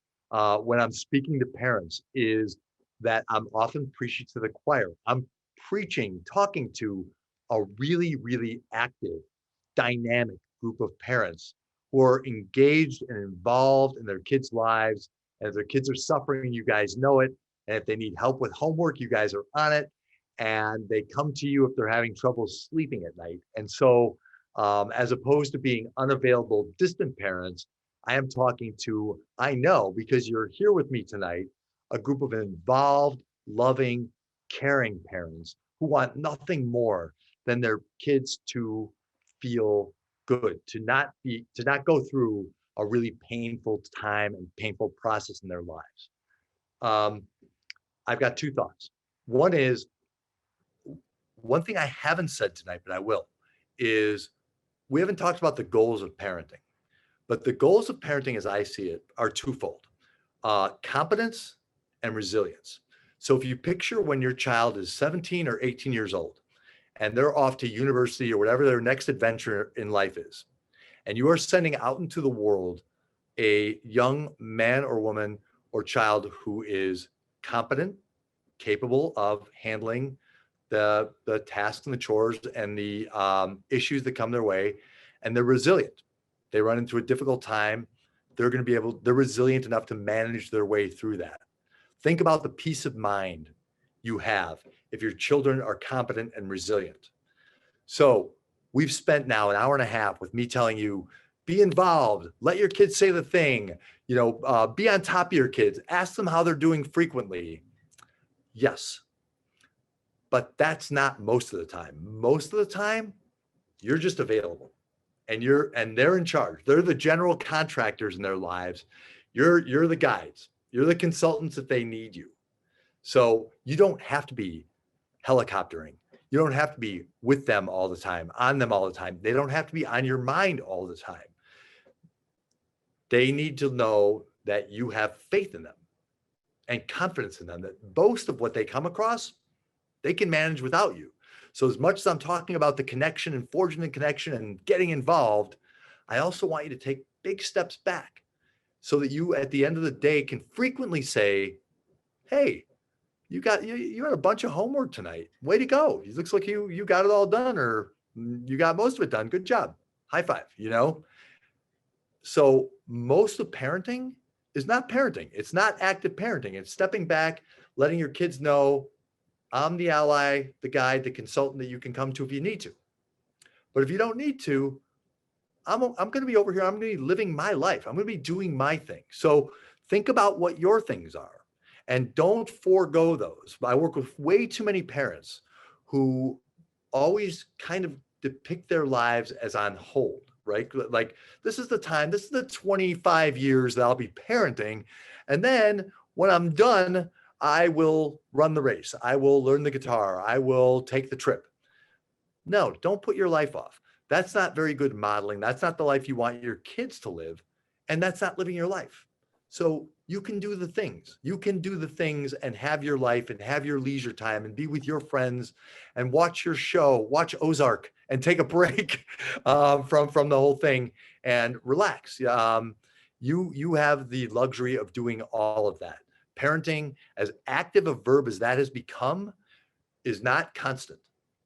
when I'm speaking to parents, is that I'm often preaching to the choir. I'm talking to a really, really active, dynamic group of parents who are engaged and involved in their kids' lives. And if their kids are suffering, you guys know it. And if they need help with homework, you guys are on it. And they come to you if they're having trouble sleeping at night. And so as opposed to being unavailable, distant parents, I am talking to, I know, because you're here with me tonight, a group of involved, loving, caring parents who want nothing more than their kids to feel good, to not go through a really painful time and painful process in their lives. I've got 2 thoughts. One is, one thing I haven't said tonight, but I will, is we haven't talked about the goals of parenting. But the goals of parenting, as I see it, are twofold: competence and resilience. So if you picture when your child is 17 or 18 years old, and they're off to university or whatever their next adventure in life is, and you are sending out into the world a young man or woman or child who is competent, capable of handling the tasks and the chores and the issues that come their way, and they're resilient. They run into a difficult time, they're resilient enough to manage their way through that. Think about the peace of mind you have if your children are competent and resilient. So we've spent now an hour and a half with me telling you, be involved, let your kids say the thing, be on top of your kids, ask them how they're doing frequently. Yes, but that's not most of the time. Most of the time, you're just available. And they're in charge. They're the general contractors in their lives. You're the guides. You're the consultants if they need you. So you don't have to be helicoptering. You don't have to be with them all the time, on them all the time. They don't have to be on your mind all the time. They need to know that you have faith in them and confidence in them, that most of what they come across, they can manage without you. So as much as I'm talking about the connection and forging the connection and getting involved, I also want you to take big steps back so that you, at the end of the day, can frequently say, hey, you had a bunch of homework tonight. Way to go. It looks like you got it all done, or you got most of it done. Good job. High five, So most of parenting is not parenting. It's not active parenting. It's stepping back, letting your kids know I'm the ally, the guide, the consultant that you can come to if you need to. But if you don't need to, I'm going to be over here. I'm going to be living my life. I'm going to be doing my thing. So think about what your things are and don't forego those. I work with way too many parents who always kind of depict their lives as on hold, right? Like, this is the time, this is the 25 years that I'll be parenting. And then when I'm done, I will run the race. I will learn the guitar. I will take the trip. No, don't put your life off. That's not very good modeling. That's not the life you want your kids to live. And that's not living your life. So you can do the things. You can do the things and have your life and have your leisure time and be with your friends and watch your show, watch Ozark and take a break from the whole thing and relax. You have the luxury of doing all of that. Parenting, as active a verb as that has become, is not constant.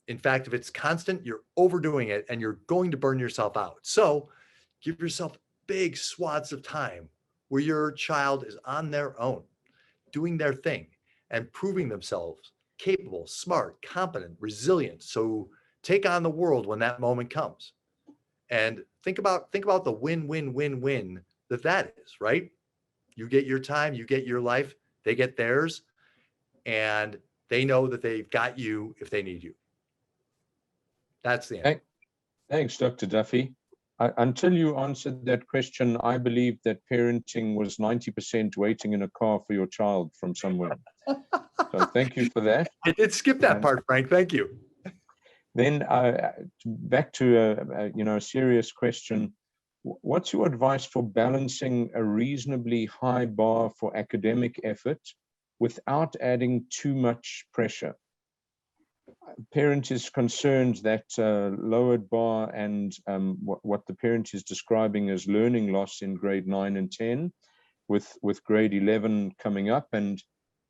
In fact, if it's constant, you're overdoing it and you're going to burn yourself out. So give yourself big swaths of time where your child is on their own, doing their thing and proving themselves capable, smart, competent, resilient. So take on the world when that moment comes. And think about the win-win-win-win that is, right? You get your time, you get your life, they get theirs, and they know that they've got you if they need you. That's the end. Thanks, Dr. Duffy. Until you answered that question, I believed that parenting was 90% waiting in a car for your child from somewhere. So thank you for that. I did skip that part, Frank. Thank you. Then back to a serious question. What's your advice for balancing a reasonably high bar for academic effort without adding too much pressure? Parent is concerned that lowered bar and what the parent is describing as learning loss in grade 9 and 10 with grade 11 coming up. And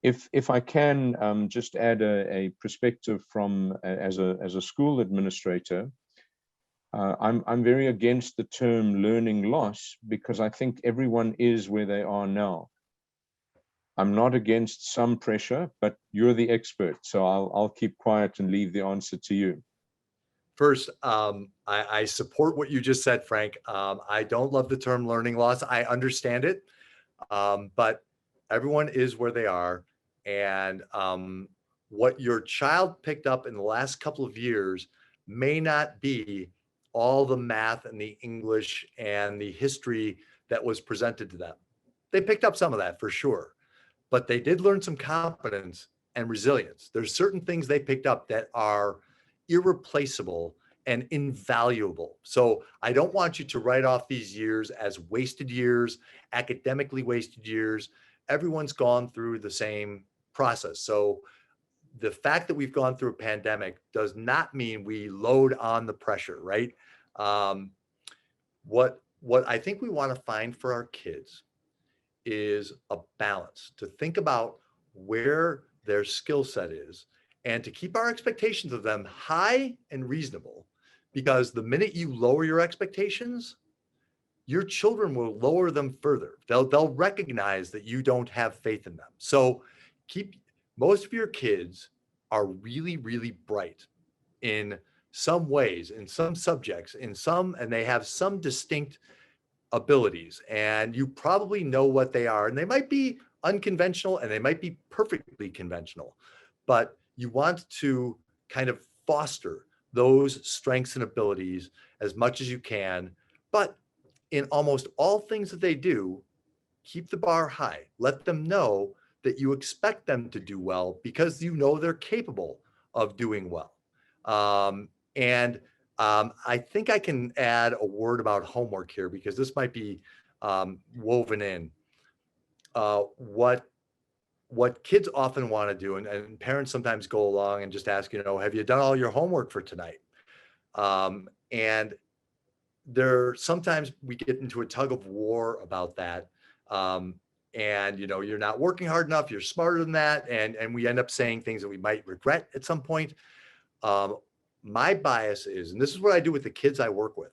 if I can just add a perspective from as a school administrator, I'm very against the term learning loss because I think everyone is where they are now. I'm not against some pressure, but you're the expert, so I'll keep quiet and leave the answer to you. First, I support what you just said, Frank. I don't love the term learning loss. I understand it, but everyone is where they are. And what your child picked up in the last couple of years may not be all the math and the English and the history that was presented to them. They picked up some of that for sure, but they did learn some competence and resilience. There's certain things they picked up that are irreplaceable and invaluable. So I don't want you to write off these years as wasted years, academically wasted years. Everyone's gone through the same process. So the fact that we've gone through a pandemic does not mean we load on the pressure, right? What I think we want to find for our kids is a balance, to think about where their skill set is and to keep our expectations of them high and reasonable, because the minute you lower your expectations, your children will lower them further. They'll recognize that you don't have faith in them. So most of your kids are really, really bright in some ways, in some subjects, and they have some distinct abilities, and you probably know what they are, and they might be unconventional and they might be perfectly conventional, but you want to kind of foster those strengths and abilities as much as you can. But in almost all things that they do, keep the bar high. Let them know that you expect them to do well because you know they're capable of doing well. I think I can add a word about homework here because this might be woven in. What kids often want to do, and parents sometimes go along and just ask, have you done all your homework for tonight? And sometimes we get into a tug of war about that. and you're not working hard enough, you're smarter than that, and we end up saying things that we might regret at some point. My bias is, and this is what I do with the kids I work with,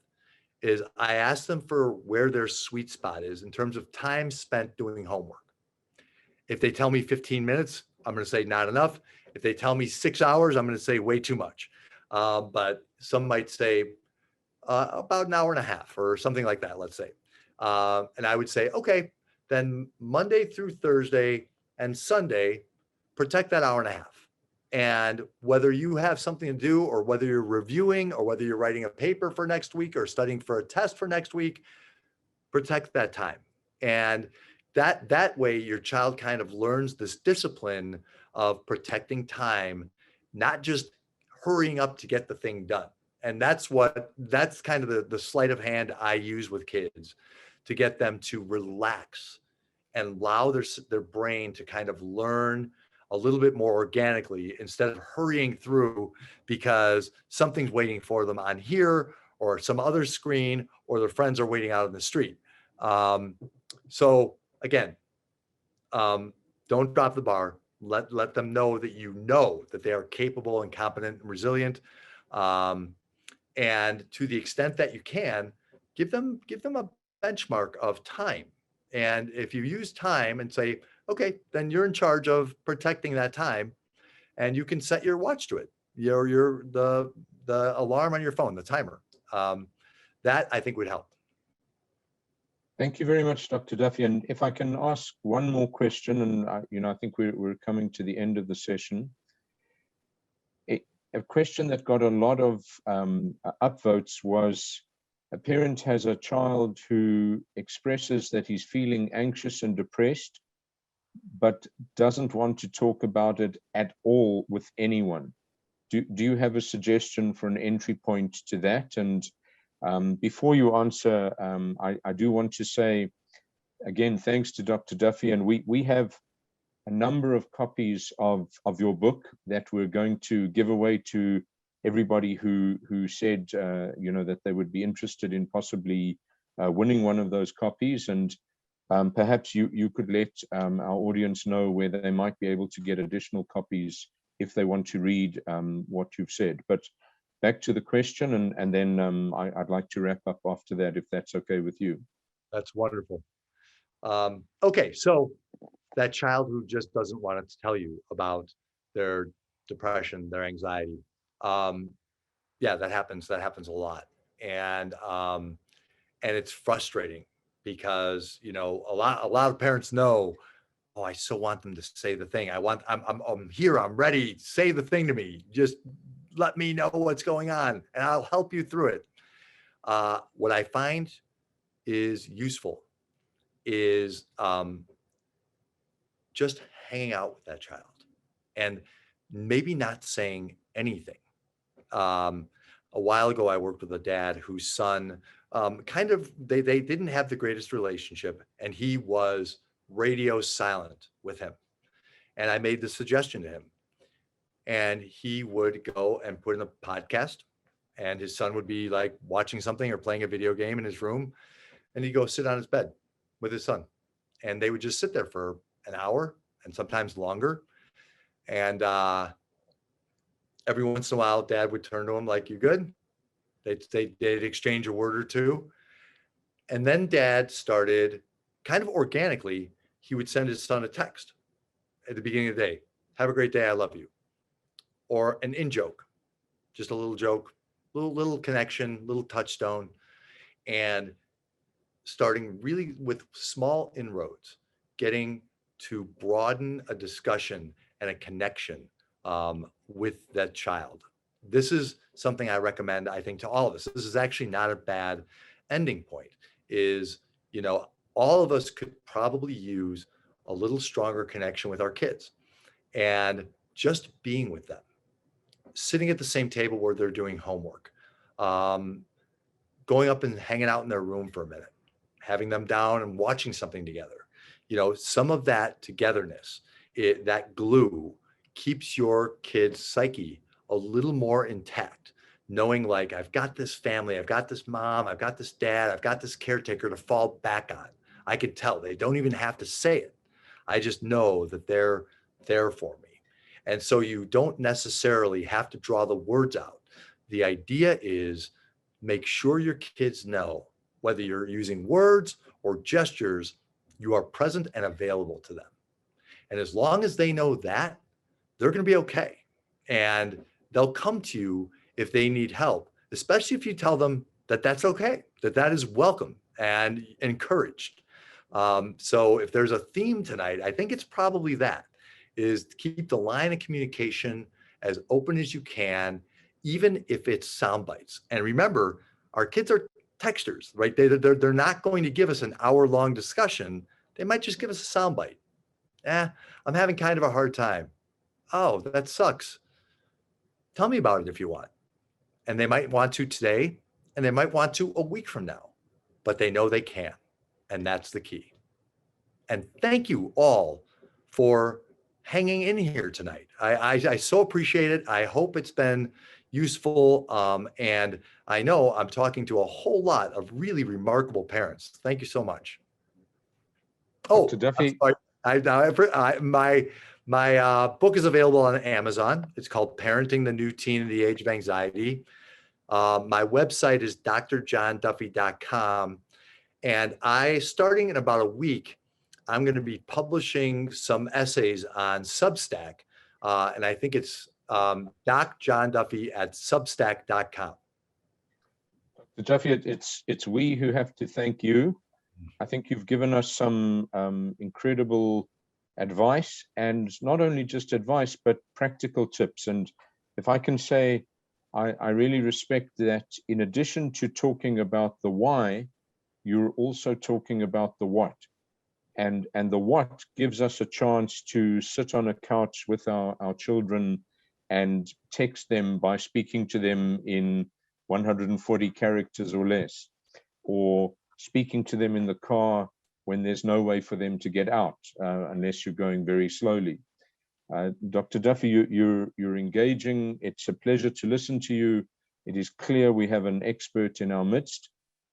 is I ask them for where their sweet spot is in terms of time spent doing homework. If they tell me 15 minutes, I'm going to say not enough. If they tell me 6 hours, I'm going to say way too much. But some might say about an hour and a half or something like that, let's say. And I would say, okay, then Monday through Thursday and Sunday, protect that hour and a half. And whether you have something to do, or whether you're reviewing, or whether you're writing a paper for next week or studying for a test for next week, protect that time. And that way your child kind of learns this discipline of protecting time, not just hurrying up to get the thing done. And that's kind of the sleight of hand I use with kids to get them to relax and allow their brain to kind of learn a little bit more organically instead of hurrying through because something's waiting for them on here or some other screen, or their friends are waiting out in the street. So again, don't drop the bar. Let them know that they are capable and competent and resilient. And to the extent that you can, give them a benchmark of time. And if you use time and say, okay, then you're in charge of protecting that time, and you can set your watch to it, the alarm on your phone, the timer. That I think would help. Thank you very much, Dr. Duffy. And if I can ask one more question, and I think we're coming to the end of the session. A question that got a lot of upvotes was, a parent has a child who expresses that he's feeling anxious and depressed, but doesn't want to talk about it at all with anyone. Do you have a suggestion for an entry point to that? And before you answer, I do want to say, again, thanks to Dr. Duffy, and we have a number of copies of your book that we're going to give away to everybody who said that they would be interested in possibly winning one of those copies. And perhaps you could let our audience know where they might be able to get additional copies if they want to read what you've said. But back to the question, and then I'd like to wrap up after that, if that's okay with you. That's wonderful. Okay, so that child who just doesn't want to tell you about their depression, their anxiety. Yeah, that happens a lot. And it's frustrating because, a lot of parents know, oh, I so want them to say the thing. I'm here, I'm ready, say the thing to me. Just let me know what's going on and I'll help you through it. What I find is useful is just hanging out with that child and maybe not saying anything. A while ago, I worked with a dad whose son they didn't have the greatest relationship, and he was radio silent with him. And I made the suggestion to him, and he would go and put in a podcast, and his son would be like watching something or playing a video game in his room, and he'd go sit on his bed with his son, and they would just sit there for an hour and sometimes longer. And every once in a while, Dad would turn to him like, "You good?" They'd exchange a word or two. And then Dad started kind of organically, he would send his son a text at the beginning of the day. "Have a great day. I love you." Or an in-joke, just a little joke, little connection, little touchstone. And starting really with small inroads, getting to broaden a discussion and a connection with that child. This is something I recommend, I think, to all of us. This is actually not a bad ending point, is, all of us could probably use a little stronger connection with our kids, and just being with them, sitting at the same table where they're doing homework, going up and hanging out in their room for a minute, having them down and watching something together. Some of that togetherness, that glue, keeps your kid's psyche a little more intact, knowing like, I've got this family, I've got this mom, I've got this dad, I've got this caretaker to fall back on. I can tell. They don't even have to say it. I just know that they're there for me. And so you don't necessarily have to draw the words out. The idea is make sure your kids know, whether you're using words or gestures, you are present and available to them. And as long as they know that, they're going to be okay. And they'll come to you if they need help, especially if you tell them that that's okay, that that is welcome and encouraged. So if there's a theme tonight, I think it's probably that, is to keep the line of communication as open as you can, even if it's sound bites. And remember, our kids are texters, right? They're not going to give us an hour-long discussion. They might just give us a sound bite. I'm having kind of a hard time. Oh, that sucks. Tell me about it if you want. And they might want to today, and they might want to a week from now, but they know they can. And that's the key. And thank you all for hanging in here tonight. I so appreciate it. I hope it's been useful. And I know I'm talking to a whole lot of really remarkable parents. Thank you so much. Oh, Dr. Duffy. My book is available on Amazon. It's called Parenting the New Teen in the Age of Anxiety. My website is drjohnduffy.com. And starting in about a week, I'm going to be publishing some essays on Substack. And I think it's docjohnduffy@substack.com. Dr. Duffy, it's we who have to thank you. I think you've given us some incredible advice, and not only just advice, but practical tips. And if I can say, I really respect that in addition to talking about the why, you're also talking about the what. And the what gives us a chance to sit on a couch with our children and text them by speaking to them in 140 characters or less, or speaking to them in the car when there's no way for them to get out unless you're going very slowly. Dr. Duffy, you're engaging. It's a pleasure to listen to you. It is clear we have an expert in our midst.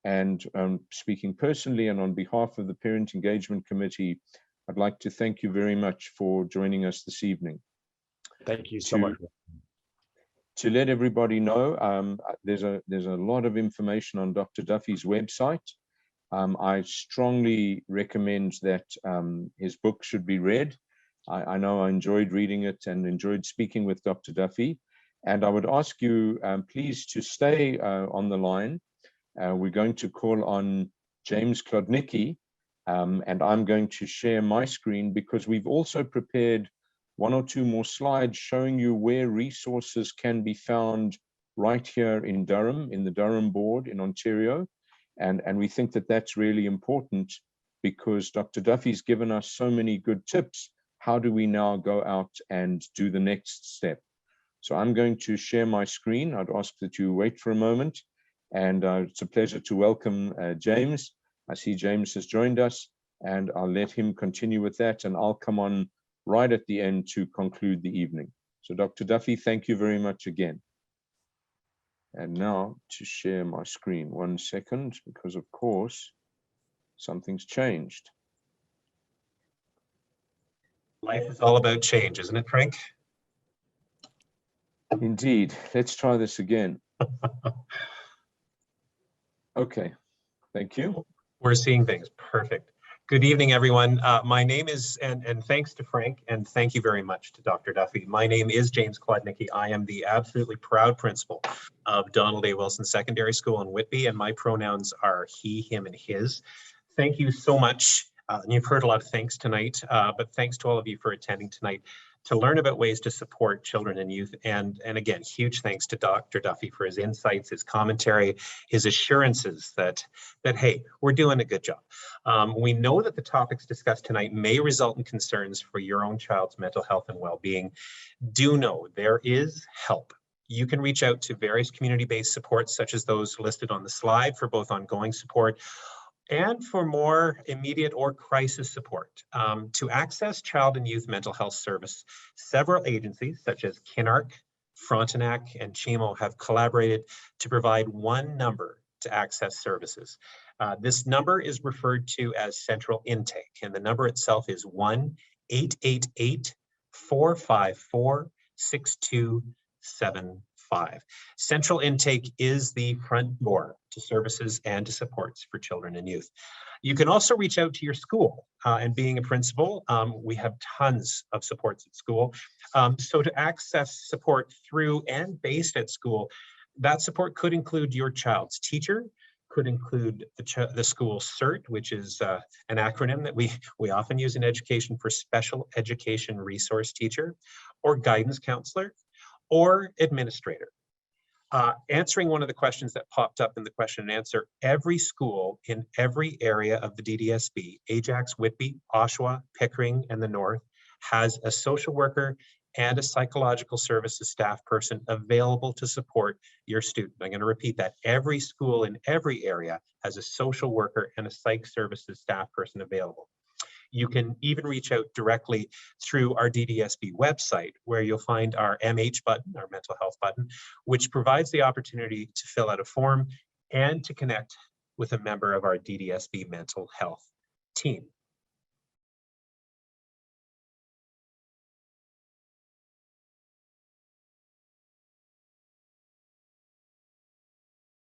And speaking personally and on behalf of the Parent Engagement Committee, I'd like to thank you very much for joining us this evening. Thank you so much. To let everybody know, there's a lot of information on Dr. Duffy's website. I strongly recommend that his book should be read. I know I enjoyed reading it and enjoyed speaking with Dr. Duffy. And I would ask you, please, to stay on the line. We're going to call on James Klodnicki, and I'm going to share my screen because we've also prepared one or two more slides showing you where resources can be found right here in Durham, in the Durham board in Ontario. And we think that that's really important because Dr. Duffy's given us so many good tips. How do we now go out and do the next step? So I'm going to share my screen. I'd ask that you wait for a moment. And it's a pleasure to welcome James. I see James has joined us, and I'll let him continue with that, and I'll come on right at the end to conclude the evening. So Dr. Duffy, thank you very much again. And now to share my screen. 1 second, because of course, something's changed. Life is all about change, isn't it, Frank? Indeed. Let's try this again. Okay, thank you. We're seeing things. Perfect. Good evening, everyone. My name is, and thanks to Frank, and thank you very much to Dr. Duffy. My name is James Klodnicki. I am the absolutely proud principal of Donald A. Wilson Secondary School in Whitby, and my pronouns are he, him, and his. Thank you so much. You've heard a lot of thanks tonight, but thanks to all of you for attending tonight to learn about ways to support children and youth. And again, huge thanks to Dr. Duffy for his insights, his commentary, his assurances that hey, we're doing a good job. We know that the topics discussed tonight may result in concerns for your own child's mental health and well-being. Do know there is help. You can reach out to various community-based supports such as those listed on the slide for both ongoing support and for more immediate or crisis support. To access child and youth mental health service, several agencies such as KINARC, Frontenac, and CHIMO have collaborated to provide one number to access services. This number is referred to as central intake, and the number itself is 1-888-454-6275. Central intake is the front door to services and to supports for children and youth. You can also reach out to your school, and being a principal, we have tons of supports at school. So to access support through and based at school, that support could include your child's teacher, could include the school CERT, which is an acronym that we often use in education for special education resource teacher, or guidance counselor, or administrator. Answering one of the questions that popped up in the question and answer, every school in every area of the DDSB, Ajax, Whitby, Oshawa, Pickering, and the North, has a social worker and a psychological services staff person available to support your student. I'm going to repeat that. Every school in every area has a social worker and a psych services staff person available. You can even reach out directly through our DDSB website, where you'll find our MH button, our mental health button, which provides the opportunity to fill out a form and to connect with a member of our DDSB mental health team.